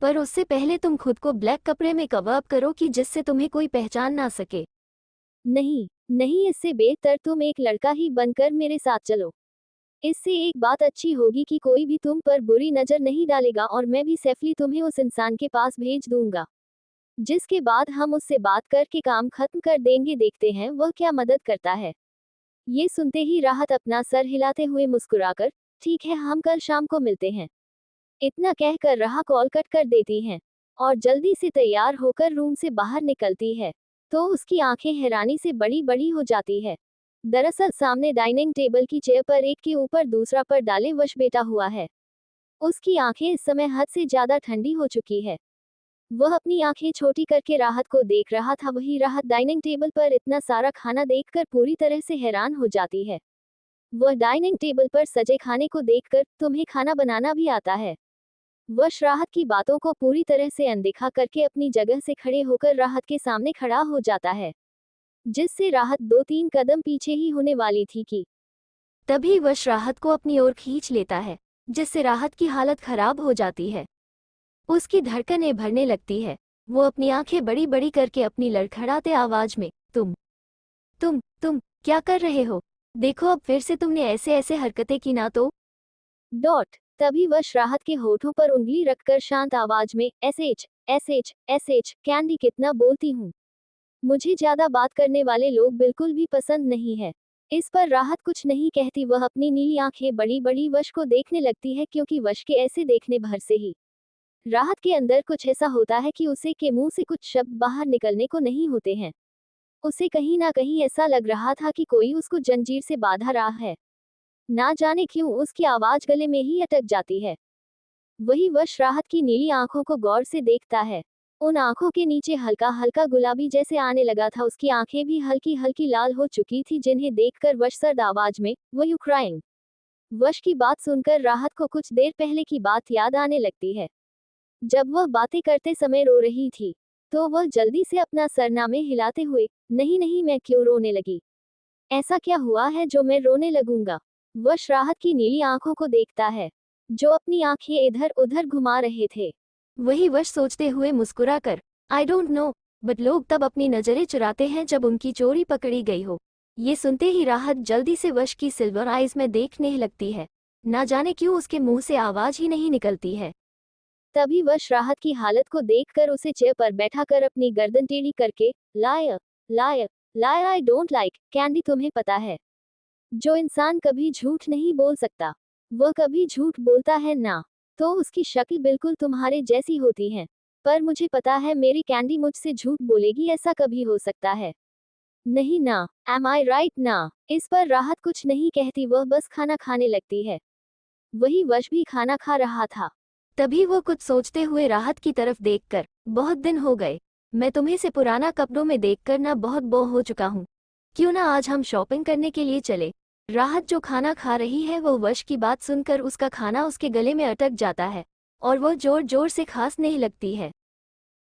पर उससे पहले तुम खुद को ब्लैक कपड़े में कवर अप करो कि जिससे तुम्हें कोई पहचान ना सके। नहीं नहीं, इससे बेहतर तुम एक लड़का ही बनकर मेरे साथ चलो। इससे एक बात अच्छी होगी कि कोई भी तुम पर बुरी नजर नहीं डालेगा, और मैं भी सेफली तुम्हें उस इंसान के पास भेज दूंगा, जिसके बाद हम उससे बात करके काम खत्म कर देंगे, देखते हैं वह क्या मदद करता है। ये सुनते ही राहत अपना सर हिलाते हुए मुस्कुराकर, ठीक है हम कल शाम को मिलते हैं, इतना कहकर राह कॉल कट कर देती हैं और जल्दी से तैयार होकर रूम से बाहर निकलती है, तो उसकी आंखें हैरानी से बड़ी बड़ी हो जाती है। दरअसल सामने डाइनिंग टेबल की चेयर पर एक के ऊपर दूसरा पर डाले वश बैठा हुआ है। उसकी आंखें इस समय हद से ज्यादा ठंडी हो चुकी है। वह अपनी आंखें छोटी करके राहत को देख रहा था, वही राहत डाइनिंग टेबल पर इतना सारा खाना देखकर पूरी तरह से हैरान हो जाती है। वह डाइनिंग टेबल पर सजे खाने को देखकर, तुम्हें खाना बनाना भी आता है? वश राहत की बातों को पूरी तरह से अनदेखा करके अपनी जगह से खड़े होकर राहत के सामने खड़ा हो जाता है, जिससे राहत 2-3 कदम पीछे ही होने वाली थी कि तभी वश राहत को अपनी ओर खींच लेता है, जिससे राहत की हालत खराब हो जाती है। उसकी धड़कनें भरने लगती है। वो अपनी आंखें बड़ी बड़ी करके अपनी लड़खड़ाते आवाज में, तुम क्या कर रहे हो? देखो अब फिर से तुमने ऐसे ऐसे हरकतें की ना तो। डॉट तभी वश राहत के होठों पर उंगली रखकर शांत आवाज में, SH कैंडी कितना बोलती हूँ, मुझे ज्यादा बात करने वाले लोग बिल्कुल भी पसंद नहीं है। इस पर राहत कुछ नहीं कहती, वह अपनी नीली आंखें बड़ी बड़ी वश को देखने लगती है, क्योंकि वश के ऐसे देखने भर से ही राहत के अंदर कुछ ऐसा होता है कि उसे के मुंह से कुछ शब्द बाहर निकलने को नहीं होते हैं। उसे कहीं ना कहीं ऐसा लग रहा था कि कोई उसको जंजीर से बांधा रहा है। ना जाने क्यों उसकी आवाज गले में ही अटक जाती है। वही वश राहत की नीली आंखों को गौर से देखता है। उन आंखों के नीचे हल्का हल्का गुलाबी जैसे आने लगा था, उसकी आंखें भी हल्की हल्की लाल हो चुकी थी, जिन्हें देखकर वश सर्द आवाज में, वर यू क्राइंग? वश की बात सुनकर राहत को कुछ देर पहले की बात याद आने लगती है, जब वह बातें करते समय रो रही थी। तो वह जल्दी से अपना सरनामे हिलाते हुए, नहीं नहीं मैं क्यों रोने लगी? ऐसा क्या हुआ है जो मैं रोने लगूंगा? वश राहत की नीली आंखों को देखता है, जो अपनी आंखें इधर उधर घुमा रहे थे। वही वश सोचते हुए मुस्कुरा कर, आई डोंट नो, बट लोग तब अपनी नजरें चुराते हैं जब उनकी चोरी पकड़ी गई हो। ये सुनते ही राहत जल्दी से वश की सिल्वर आइज में देखने लगती है। ना जाने क्यों उसके मुंह से आवाज ही नहीं निकलती है। तभी वश राहत की हालत को देखकर उसे चेयर पर बैठाकर अपनी गर्दन टेढ़ी करके, liar liar liar I don't like Candy, तुम्हें पता है जो इंसान कभी झूठ नहीं बोल सकता, वह कभी झूठ बोलता है ना, तो उसकी शक्ल बिल्कुल तुम्हारे जैसी होती है। पर मुझे पता है मेरी कैंडी मुझसे झूठ बोलेगी, ऐसा कभी हो सकता है? नहीं ना, एम आई राइट ना? इस पर राहत कुछ नहीं कहती, वह बस खाना खाने लगती है। वही वश भी खाना खा रहा था। तभी वो कुछ सोचते हुए राहत की तरफ देखकर, बहुत दिन हो गए, मैं तुम्हें से पुराना कपड़ों में देखकर ना बहुत बोर हो चुका हूँ, क्यों ना आज हम शॉपिंग करने के लिए चले? राहत जो खाना खा रही है वो वश की बात सुनकर उसका खाना उसके गले में अटक जाता है और वह जोर जोर से खांसने लगती है।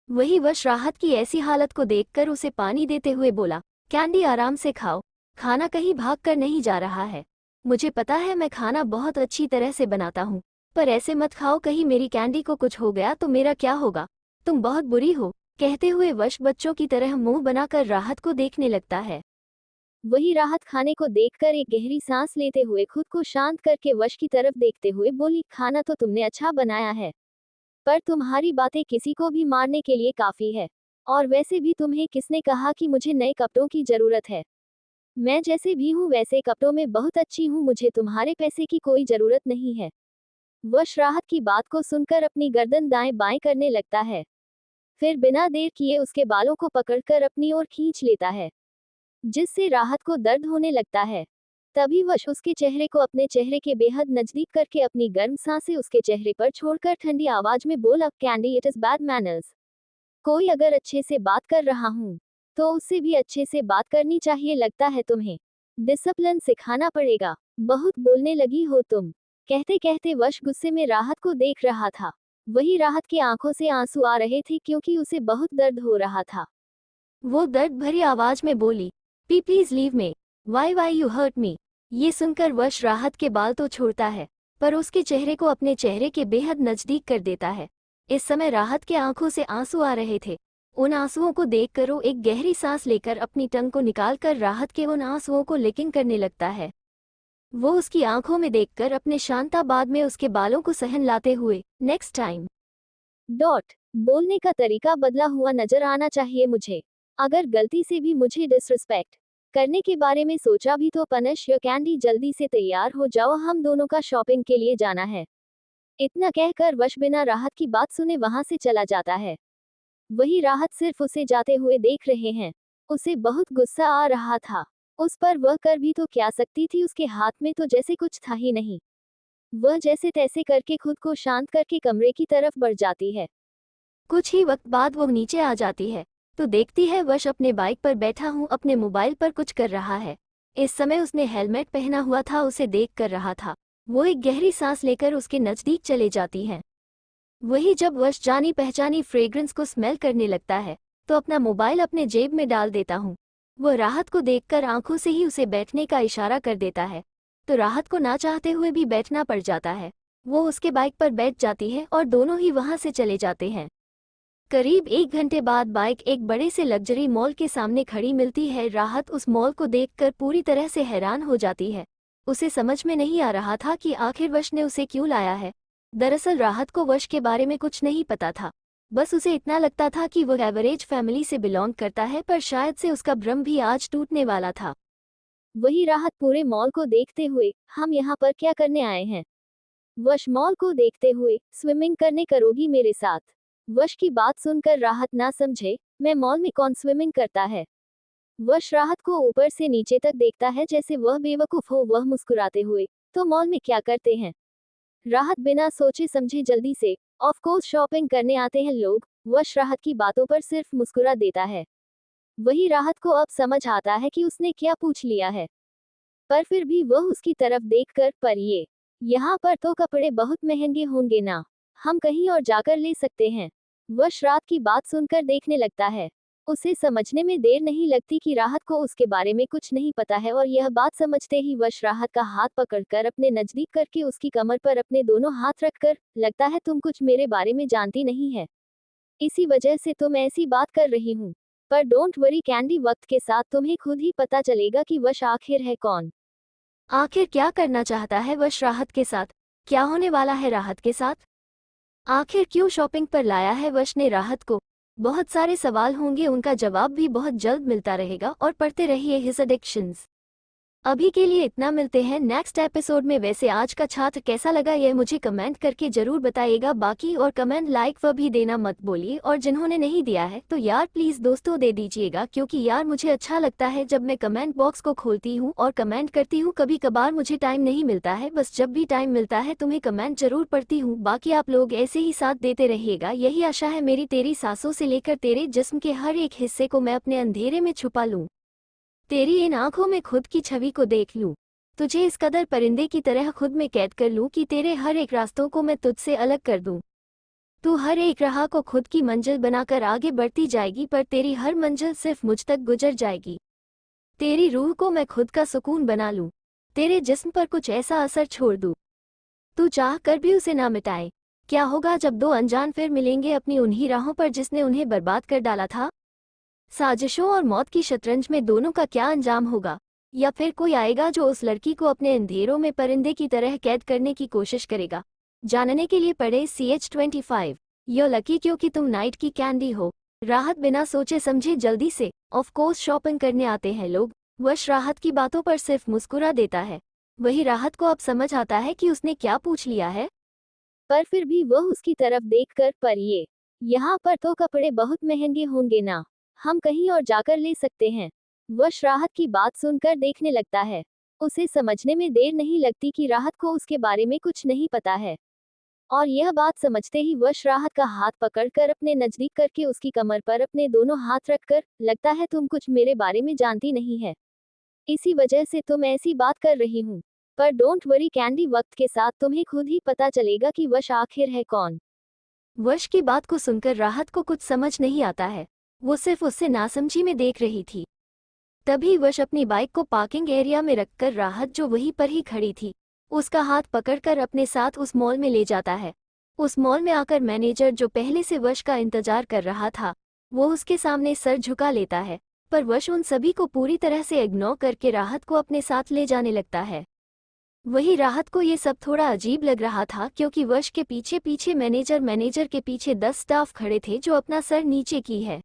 वही वश राहत की ऐसी हालत को देखकर उसे पानी देते हुए बोला, कैंडी आराम से खाओ, खाना कहीं भाग कर नहीं जा रहा है। मुझे पता है मैं खाना बहुत अच्छी तरह से बनाता हूँ, पर ऐसे मत खाओ, कहीं मेरी कैंडी को कुछ हो गया तो मेरा क्या होगा? तुम बहुत बुरी हो। कहते हुए वश बच्चों की तरह मुंह बनाकर राहत को देखने लगता है। वही राहत खाने को देखकर एक गहरी सांस लेते हुए खुद को शांत करके वश की तरफ देखते हुए बोली, खाना तो तुमने अच्छा बनाया है, पर तुम्हारी बातें किसी को भी मारने के लिए काफी है। और वैसे भी तुम्हें किसने कहा कि मुझे नए कपड़ों की जरूरत है? मैं जैसे भी हूँ वैसे कपड़ों में बहुत अच्छी हूँ, मुझे तुम्हारे पैसे की कोई जरूरत नहीं है। वश राहत की बात को सुनकर अपनी गर्दन दाएं बाएं करने लगता है। फिर बिना देर किए उसके बालों को पकड़कर अपनी ओर खींच लेता है, जिससे राहत को दर्द होने लगता है। तभी वश उसके चेहरे को अपने चेहरे के बेहद नजदीक करके अपनी गर्म सांसें उसके चेहरे पर छोड़कर ठंडी आवाज में बोला, candy it is bad manners. कोई अगर अच्छे से बात कर रहा हूँ तो उससे भी अच्छे से बात करनी चाहिए, लगता है तुम्हें डिसिप्लिन सिखाना पड़ेगा, बहुत बोलने लगी हो तुम। कहते कहते वश गुस्से में राहत को देख रहा था। वही राहत की आंखों से आंसू आ रहे थे क्योंकि उसे बहुत दर्द हो रहा था। वो दर्द भरी आवाज में बोली, please leave me, why you hurt me. ये सुनकर वश राहत के बाल तो छोड़ता है, पर उसके चेहरे को अपने चेहरे के बेहद नजदीक कर देता है। इस समय राहत के आंखों से आंसू आ रहे थे। उन आंसुओं को देखकर वो एक गहरी सांस लेकर अपनी टंग को निकालकर राहत के उन आंसुओं को लिकिंग करने लगता है। वो उसकी आंखों में देखकर अपने शांताबाद में उसके बालों को सहन लाते हुए, नेक्स्ट टाइम बोलने का तरीका बदला हुआ नजर आना चाहिए मुझे। अगर गलती से भी मुझे डिसरिस्पेक्ट करने के बारे में सोचा भी तो पनिश योर कैंडी, जल्दी से तैयार हो जाओ, हम दोनों का शॉपिंग के लिए जाना है। इतना कहकर वश बिना राहत की बात सुने वहां से चला जाता है। वही राहत सिर्फ उसे जाते हुए देख रहे हैं। उसे बहुत गुस्सा आ रहा था। उस पर वह कर भी तो क्या सकती थी, उसके हाथ में तो जैसे कुछ था ही नहीं। वह जैसे तैसे करके खुद को शांत करके कमरे की तरफ बढ़ जाती है। कुछ ही वक्त बाद वो नीचे आ जाती है तो देखती है वश अपने बाइक पर बैठा हूँ, अपने मोबाइल पर कुछ कर रहा है। इस समय उसने हेलमेट पहना हुआ था, उसे देख कर रहा था। वो एक गहरी सांस लेकर उसके नजदीक चले जाती है। वही जब वश जानी पहचानी फ्रेग्रेंस को स्मेल करने लगता है तो अपना मोबाइल अपने जेब में डाल देता हूँ। वह राहत को देखकर आंखों से ही उसे बैठने का इशारा कर देता है तो राहत को ना चाहते हुए भी बैठना पड़ जाता है। वो उसके बाइक पर बैठ जाती है और दोनों ही वहां से चले जाते हैं। करीब 1 घंटे बाद बाइक एक बड़े से लग्जरी मॉल के सामने खड़ी मिलती है। राहत उस मॉल को देखकर पूरी तरह से हैरान हो जाती है। उसे समझ में नहीं आ रहा था कि आखिर वश ने उसे क्यों लाया है। दरअसल राहत को वश के बारे में कुछ नहीं पता था। बस उसे इतना लगता था कि वह एवरेज फैमिली से बिलोंग करता है, पर शायद से उसका भ्रम भी आज टूटने वाला था। वही राहत पूरे मॉल को देखते हुए, हम यहाँ पर क्या करने आए हैं? वश मॉल को देखते हुए, स्विमिंग करने करोगी मेरे साथ? वश की बात सुनकर राहत ना समझे, मैं मॉल में कौन स्विमिंग करता है? वश राहत को ऊपर से नीचे तक देखता है जैसे वह बेवकूफ हो। वह मुस्कुराते हुए, तो मॉल में क्या करते हैं? राहत बिना सोचे समझे जल्दी से, ऑफ कोर्स शॉपिंग करने आते हैं लोग। वश राहत की बातों पर सिर्फ मुस्कुरा देता है। वही राहत को अब समझ आता है कि उसने क्या पूछ लिया है, पर फिर भी वह उसकी तरफ देखकर, पर यहाँ पर तो कपड़े बहुत महंगे होंगे ना, हम कहीं और जाकर ले सकते हैं। वश रात की बात सुनकर देखने लगता है। उसे समझने में देर नहीं लगती कि राहत को उसके बारे में कुछ नहीं पता है, और यह बात समझते ही वश राहत का हाथ पकड़कर अपने नजदीक करके उसकी कमर पर अपने दोनों हाथ रखकर, लगता है तुम कुछ मेरे बारे में जानती नहीं है, इसी वजह से तुम ऐसी बात कर रही हूँ। पर डोंट वरी कैंडी, वक्त के साथ तुम्हें खुद ही पता चलेगा कि वश आखिर है कौन। आखिर क्या करना चाहता है वश राहत के साथ? क्या होने वाला है राहत के साथ? आखिर क्यों शॉपिंग पर लाया है वश ने राहत को? बहुत सारे सवाल होंगे, उनका जवाब भी बहुत जल्द मिलता रहेगा, और पढ़ते रहिए हिज एडिक्शंस। अभी के लिए इतना, मिलते हैं नेक्स्ट एपिसोड में। वैसे आज का छात्र कैसा लगा यह मुझे कमेंट करके जरूर बताइएगा। बाकी और कमेंट लाइक वह भी देना मत बोलिए, और जिन्होंने नहीं दिया है तो यार प्लीज दोस्तों दे दीजिएगा, क्योंकि यार मुझे अच्छा लगता है जब मैं कमेंट बॉक्स को खोलती हूँ और कमेंट करती हूँ। कभी कभार मुझे टाइम नहीं मिलता है, बस जब भी टाइम मिलता है तुम्हें कमेंट जरूर पढ़ती हूँ। बाकी आप लोग ऐसे ही साथ देते रहिएगा, यही आशा है मेरी। तेरी सांसों से लेकर तेरे जिस्म के हर एक हिस्से को मैं अपने अंधेरे में छुपा लूँ, तेरी इन आंखों में खुद की छवि को देख लूं, तुझे इस कदर परिंदे की तरह खुद में कैद कर लूं कि तेरे हर एक रास्तों को मैं तुझसे अलग कर दूं। तू हर एक राह को खुद की मंजिल बनाकर आगे बढ़ती जाएगी, पर तेरी हर मंजिल सिर्फ मुझ तक गुजर जाएगी। तेरी रूह को मैं खुद का सुकून बना लूं, तेरे जिस्म पर कुछ ऐसा असर छोड़ दूं, तू चाह कर भी उसे ना मिटाए। क्या होगा जब दो अनजान फिर मिलेंगे अपनी उन्हीं राहों पर जिसने उन्हें बर्बाद कर डाला था? साजिशों और मौत की शतरंज में दोनों का क्या अंजाम होगा? या फिर कोई आएगा जो उस लड़की को अपने अंधेरों में परिंदे की तरह कैद करने की कोशिश करेगा? जानने के लिए पढ़े CH25 यो लकी, क्योंकि तुम नाइट की कैंडी हो। राहत बिना सोचे समझे जल्दी से ऑफ कोर्स शॉपिंग करने आते हैं लोग। वश राहत की बातों पर सिर्फ मुस्कुरा देता है। वही राहत को अब समझ आता है कि उसने क्या पूछ लिया है, पर फिर भी वह उसकी तरफ देखकर, पर यहाँ पर तो कपड़े बहुत महंगे होंगे ना, हम कहीं और जाकर ले सकते हैं। वश राहत की बात सुनकर देखने लगता है। उसे समझने में देर नहीं लगती कि राहत को उसके बारे में कुछ नहीं पता है। और यह बात समझते ही वश राहत का हाथ पकड़कर अपने नजदीक करके उसकी कमर पर अपने दोनों हाथ रखकर, लगता है तुम कुछ मेरे बारे में जानती नहीं है, इसी वजह से तुम ऐसी बात कर रही हूँ। पर डोंट वरी कैंडी, वक्त के साथ तुम्हें खुद ही पता चलेगा कि वश आखिर है कौन। वश की बात को सुनकर राहत को कुछ समझ नहीं आता है। वो सिर्फ उससे नासमझी में देख रही थी। तभी वश अपनी बाइक को पार्किंग एरिया में रखकर राहत जो वहीं पर ही खड़ी थी, उसका हाथ पकड़कर अपने साथ उस मॉल में ले जाता है। उस मॉल में आकर मैनेजर जो पहले से वश का इंतजार कर रहा था, वो उसके सामने सर झुका लेता है। पर वश उन सभी को पूरी तरह से इग्नोर करके राहत को अपने साथ ले जाने लगता है। वही राहत को ये सब थोड़ा अजीब लग रहा था, क्योंकि वश के पीछे पीछे मैनेजर के पीछे 10 स्टाफ खड़े थे जो अपना सर नीचे की है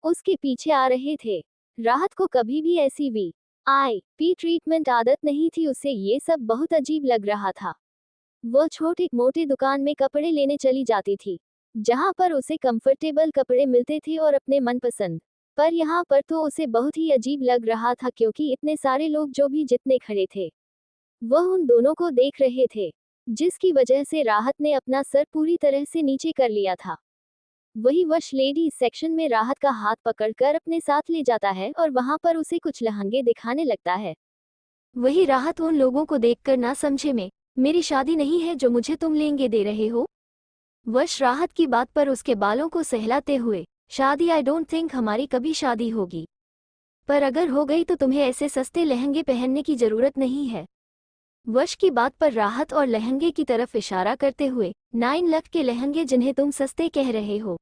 उसके पीछे आ रहे थे। राहत को कभी भी ऐसी VIP ट्रीटमेंट आदत नहीं थी, उसे ये सब बहुत अजीब लग रहा था। वो छोटी मोटी दुकान में कपड़े लेने चली जाती थी, जहां पर उसे कंफर्टेबल कपड़े मिलते थे और अपने मनपसंद। पर यहाँ पर तो उसे बहुत ही अजीब लग रहा था, क्योंकि इतने सारे लोग जो भी जितने खड़े थे, वह उन दोनों को देख रहे थे, जिसकी वजह से राहत ने अपना सर पूरी तरह से नीचे कर लिया था। वही वश लेडीज सेक्शन में राहत का हाथ पकड़कर अपने साथ ले जाता है और वहां पर उसे कुछ लहंगे दिखाने लगता है। वही राहत उन लोगों को देखकर ना समझे में, मेरी शादी नहीं है जो मुझे तुम लहंगे दे रहे हो। वश राहत की बात पर उसके बालों को सहलाते हुए, शादी, आई डोंट थिंक हमारी कभी शादी होगी। पर अगर हो गई तो तुम्हें ऐसे सस्ते लहंगे पहनने की जरूरत नहीं है। वश की बात पर राहत और लहंगे की तरफ इशारा करते हुए, 9 लाख के लहंगे जिन्हें तुम सस्ते कह रहे हो,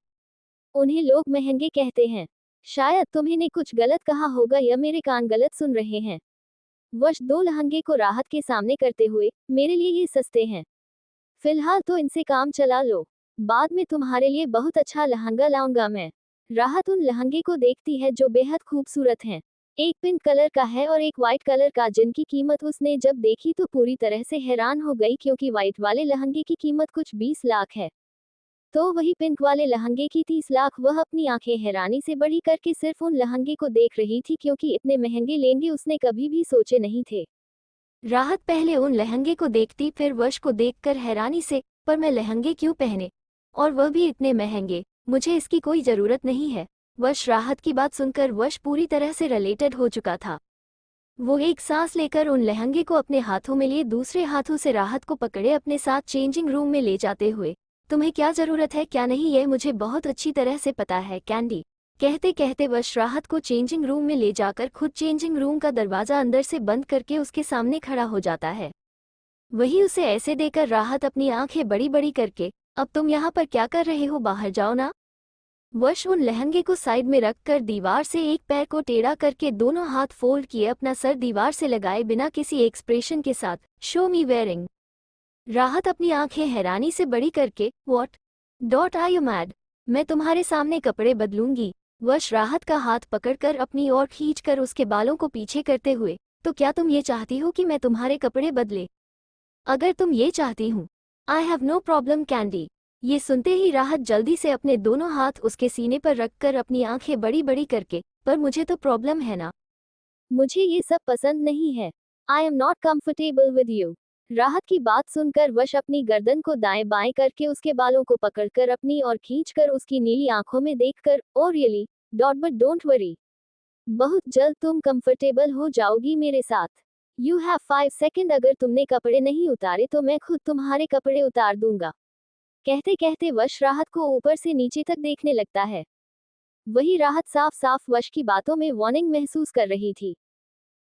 उन्हें लोग महंगे कहते हैं। शायद तुम्हें ने कुछ गलत कहा होगा या मेरे कान गलत सुन रहे हैं। वश 2 लहंगे को राहत के सामने करते हुए, मेरे लिए ये सस्ते हैं, फिलहाल तो इनसे काम चला लो, बाद में तुम्हारे लिए बहुत अच्छा लहंगा लाऊंगा मैं। राहत उन लहंगे को देखती है जो बेहद खूबसूरत हैं। एक पिंक कलर का है और एक वाइट कलर का, जिनकी कीमत उसने जब देखी तो पूरी तरह से हैरान हो गई, क्योंकि वाइट वाले लहंगे की कीमत कुछ 20 लाख है, तो वही पिंक वाले लहंगे की 30 लाख। वह अपनी आंखें हैरानी से बड़ी करके सिर्फ उन लहंगे को देख रही थी, क्योंकि इतने महंगे लहंगे उसने कभी भी सोचे नहीं थे। राहत पहले उन लहंगे को देखती, फिर वश को देखकर हैरानी से, पर मैं लहंगे क्यों पहने, और वह भी इतने महंगे, मुझे इसकी कोई जरूरत नहीं है। वश राहत की बात सुनकर वश पूरी तरह से रिलेटेड हो चुका था। वो एक सांस लेकर उन लहंगे को अपने हाथों में लिए दूसरे हाथों से राहत को पकड़े अपने साथ चेंजिंग रूम में ले जाते हुए, तुम्हें क्या जरूरत है क्या नहीं यह मुझे बहुत अच्छी तरह से पता है कैंडी। कहते कहते वश राहत को चेंजिंग रूम में ले जाकर खुद चेंजिंग रूम का दरवाजा अंदर से बंद करके उसके सामने खड़ा हो जाता है। वही उसे ऐसे देकर राहत अपनी आंखें बड़ी बड़ी करके, अब तुम यहाँ पर क्या कर रहे हो, बाहर जाओ ना। वश उन लहंगे को साइड में रखकर दीवार से एक पैर को टेढ़ा करके दोनों हाथ फोल्ड किए अपना सर दीवार से लगाए बिना किसी एक्सप्रेशन के साथ, शो मी वेयरिंग। राहत अपनी आंखें हैरानी से बड़ी करके, what dot are you mad, मैं तुम्हारे सामने कपड़े बदलूंगी। वश राहत का हाथ पकड़कर अपनी ओर खींचकर उसके बालों को पीछे करते हुए, तो क्या तुम ये चाहती हो कि मैं तुम्हारे कपड़े बदले? अगर तुम ये चाहती हूँ, I have no problem Candy. ये सुनते ही राहत जल्दी से अपने दोनों हाथ उसके सीने पर रखकर अपनी आंखें बड़ी बड़ी करके, पर मुझे तो प्रॉब्लम है ना, मुझे ये सब पसंद नहीं है, आई am not comfortable with you. राहत की बात सुनकर वश अपनी गर्दन को दाएं बाएं करके उसके बालों को पकड़कर अपनी और खींचकर उसकी नीली आंखों में देखकर, oh really dot, but don't worry, बहुत जल्द तुम कंफर्टेबल हो जाओगी मेरे साथ। यू हैव 5 सेकेंड, अगर तुमने कपड़े नहीं उतारे तो मैं खुद तुम्हारे कपड़े उतार दूंगा। कहते कहते वश राहत को ऊपर से नीचे तक देखने लगता है। वही राहत साफ साफ वश की बातों में वार्निंग महसूस कर रही थी,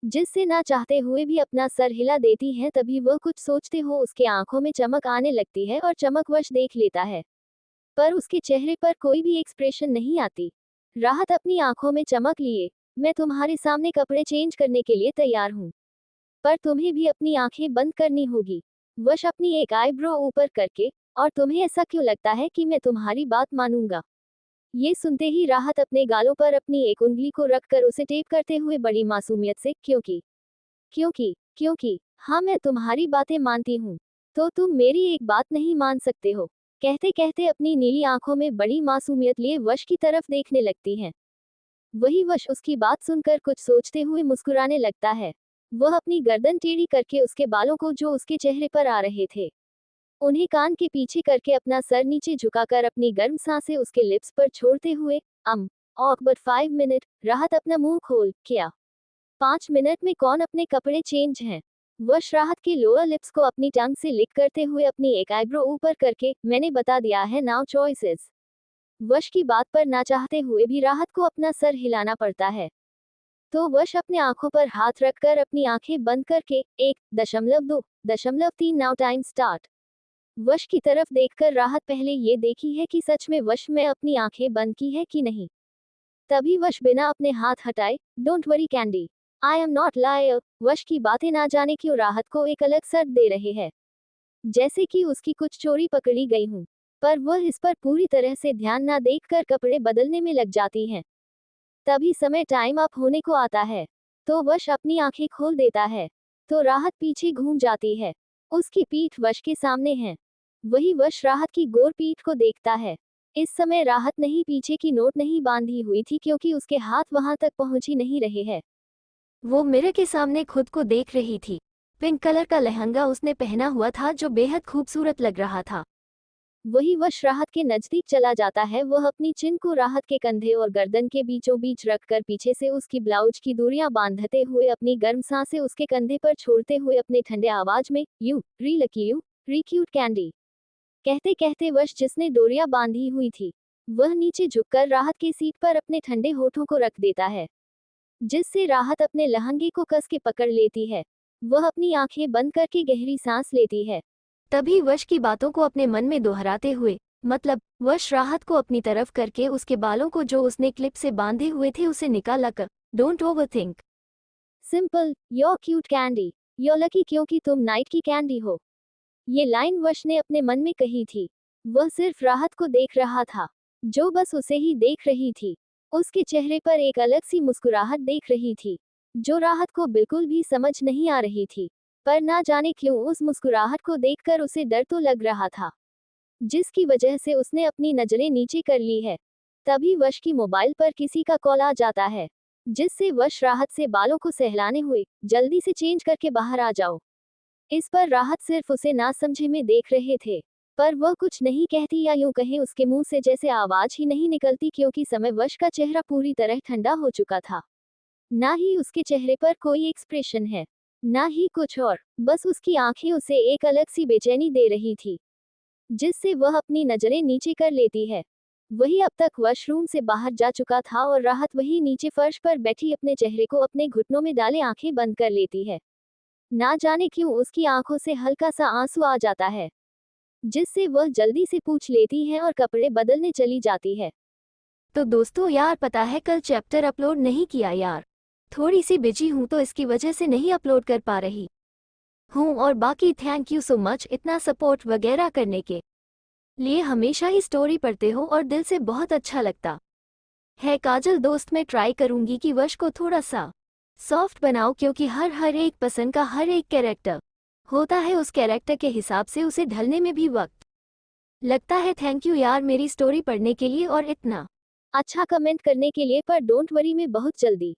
जिससे ना चाहते हुए भी अपना सर हिला देती है। तभी वह कुछ सोचते हो उसके आंखों में चमक आने लगती है और चमक वश देख लेता है, पर उसके चेहरे पर कोई भी एक्सप्रेशन नहीं आती। राहत अपनी आंखों में चमक लिए, मैं तुम्हारे सामने कपड़े चेंज करने के लिए तैयार हूँ, पर तुम्हें भी अपनी आंखें बंद करनी होगी। वश अपनी एक आईब्रो ऊपर करके, और तुम्हें ऐसा क्यों लगता है कि मैं तुम्हारी बात मानूंगा? ये सुनते ही राहत अपने गालों पर अपनी एक उंगली को रखकर उसे टेप करते हुए बड़ी मासूमियत से, क्योंकि क्योंकि क्योंकि हाँ, मैं तुम्हारी बातें मानती हूँ, तो तुम मेरी एक बात नहीं मान सकते हो। कहते कहते अपनी नीली आंखों में बड़ी मासूमियत लिए वश की तरफ देखने लगती हैं। वही वश उसकी बात सुनकर कुछ सोचते हुए मुस्कुराने लगता है। वह अपनी गर्दन टेढ़ी करके उसके बालों को जो उसके चेहरे पर आ रहे थे उन्हें कान के पीछे करके अपना सर नीचे झुकाकर अपनी गर्म सांसें उसके लिप्स पर छोड़ते हुए ऑकवर्ड 5 मिनट राहत अपना मुंह खोल क्या 5 मिनट में कौन अपने कपड़े चेंज हैं। वश राहत के लोअर लिप्स को अपनी टंग से लिक करते हुए अपनी एक आईब्रो ऊपर करके मैंने बता दिया है नाउ चॉइसेस। वश की बात पर ना चाहते हुए भी राहत को अपना सर हिलाना पड़ता है। तो वश अपने आंखों पर हाथ रखकर अपनी आंखें बंद करके 1.2.3 नाउ टाइम स्टार्ट। वश की तरफ देखकर राहत पहले ये देखी है कि सच में वश में अपनी आंखें बंद की है कि नहीं। तभी वश बिना अपने हाथ हटाए don't worry Candy I am not liar वश की बातें ना जाने क्यों राहत को एक अलग सर्द दे रहे हैं, जैसे कि उसकी कुछ चोरी पकड़ी गई हूं। पर वह इस पर पूरी तरह से ध्यान ना देखकर कपड़े बदलने में लग जाती हैं। तभी समय टाइम अप होने को आता है तो वश अपनी आंखें खोल देता है तो राहत पीछे घूम जाती है। उसकी पीठ वश के सामने है। वही वश राहत की गोर पीठ को देखता है। इस समय राहत नहीं पीछे की नोट नहीं बांधी हुई थी क्योंकि उसके हाथ वहां तक पहुंच ही नहीं रहे हैं। वो मिरर के सामने खुद को देख रही थी। पिंक कलर का लहंगा उसने पहना हुआ था जो बेहद खूबसूरत लग रहा था। वही वश राहत के नजदीक चला जाता है। वह अपनी चिन को राहत के कंधे और गर्दन के बीचों बीच रखकर पीछे से उसकी ब्लाउज की दूरियां बांधते हुए अपनी गर्म सांसें उसके कंधे पर छोड़ते हुए अपने ठंडे आवाज में यू री लकी यू री क्यूट कैंडी कहते कहते वश जिसने डोरियां बांधी हुई थी वह नीचे झुककर राहत के सीट पर अपने ठंडे होठों को रख देता है, जिससे राहत अपने लहंगे को कस के पकड़ लेती है। वह अपनी आंखें बंद करके गहरी सांस लेती है। तभी वश की बातों को अपने मन में दोहराते हुए मतलब वश राहत को अपनी तरफ करके उसके बालों को जो उसने क्लिप से बांधे हुए थे उसे निकाला कर don't overthink simple your cute candy your lucky क्योंकि तुम नाइट की कैंडी हो। ये लाइन वश ने अपने मन में कही थी। वह सिर्फ राहत को देख रहा था जो बस उसे ही देख रही थी। उसके चेहरे पर एक अलग सी मुस्कुराहट देख रही थी जो राहत को बिल्कुल भी समझ नहीं आ रही थी। पर ना जाने क्यों उस मुस्कुराहट को देखकर उसे डर तो लग रहा था, जिसकी वजह से उसने अपनी नजरें नीचे कर ली है। तभी वश की मोबाइल पर किसी का कॉल आ जाता है, जिससे वश राहत से बालों को सहलाने हुए जल्दी से चेंज करके बाहर आ जाओ। इस पर राहत सिर्फ उसे ना समझे में देख रहे थे, पर वह कुछ नहीं कहती या यूं कहें उसके मुंह से जैसे आवाज ही नहीं निकलती क्योंकि समय वश का चेहरा पूरी तरह ठंडा हो चुका था। ना ही उसके चेहरे पर कोई एक्सप्रेशन है, ना ही कुछ और, बस उसकी आंखें उसे एक अलग सी बेचैनी दे रही थी, जिससे वह अपनी नजरें नीचे कर लेती है। वही अब तक वॉशरूम से बाहर जा चुका था और राहत वही नीचे फर्श पर बैठी अपने चेहरे को अपने घुटनों में डाले आंखें बंद कर लेती है। ना जाने क्यों उसकी आंखों से हल्का सा आंसू आ जाता है, जिससे वह जल्दी से पूछ लेती है और कपड़े बदलने चली जाती है। तो दोस्तों यार पता है कल चैप्टर अपलोड नहीं किया यार, थोड़ी सी बिजी हूँ तो इसकी वजह से नहीं अपलोड कर पा रही हूँ। और बाकी थैंक यू सो मच इतना सपोर्ट वगैरह करने के लिए। हमेशा ही स्टोरी पढ़ते हो और दिल से बहुत अच्छा लगता है। काजल दोस्त मैं ट्राई करूंगी कि वश को थोड़ा सा सॉफ्ट बनाओ क्योंकि हर एक पसंद का हर एक कैरेक्टर होता है, उस कैरेक्टर के हिसाब से उसे ढलने में भी वक्त लगता है। थैंक यू यार मेरी स्टोरी पढ़ने के लिए और इतना अच्छा कमेंट करने के लिए। पर डोंट वरी मैं बहुत जल्दी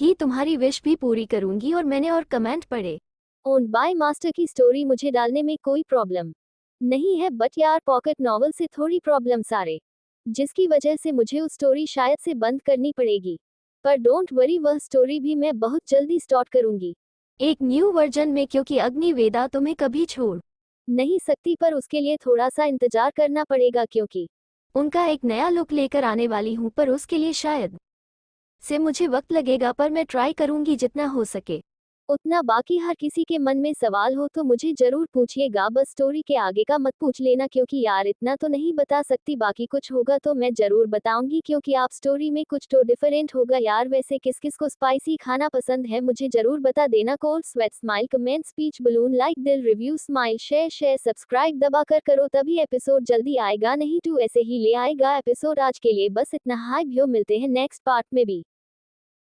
ही तुम्हारी विश भी पूरी करूंगी। और मैंने और कमेंट पढ़े ओन्ड बाय मास्टर की स्टोरी मुझे डालने में कोई प्रॉब्लम नहीं है, बट यार पॉकेट नॉवल से थोड़ी प्रॉब्लम सारे, जिसकी वजह से मुझे उस स्टोरी शायद से बंद करनी पड़ेगी। पर डोंट वरी वह स्टोरी भी मैं बहुत जल्दी स्टार्ट करूंगी एक न्यू वर्जन में, क्योंकि अग्निवेदा तुम्हें कभी छोड़ नहीं सकती। पर उसके लिए थोड़ा सा इंतजार करना पड़ेगा क्योंकि उनका एक नया लुक लेकर आने वाली हूँ, पर उसके लिए शायद से मुझे वक्त लगेगा। पर मैं ट्राई करूंगी जितना हो सके उतना। बाकी हर किसी के मन में सवाल हो तो मुझे जरूर पूछिएगा, बस स्टोरी के आगे का मत पूछ लेना क्योंकि यार इतना तो नहीं बता सकती। बाकी कुछ होगा तो मैं जरूर बताऊंगी क्योंकि आप स्टोरी में कुछ तो डिफरेंट होगा यार। वैसे किस किस को स्पाइसी खाना पसंद है मुझे जरूर बता देना। Cold sweat smile comment speech balloon like दिल रिव्यू स्माइल शेयर सब्सक्राइब दबा कर करो तभी एपिसोड जल्दी आएगा, नहीं तो ऐसे ही ले आएगा एपिसोड। आज के लिए बस इतना, हाई भ्यो मिलते हैं नेक्स्ट पार्ट में भी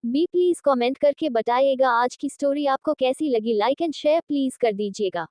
प्लीज कमेंट करके बताइएगा आज की स्टोरी आपको कैसी लगी। लाइक एंड शेयर प्लीज कर दीजिएगा।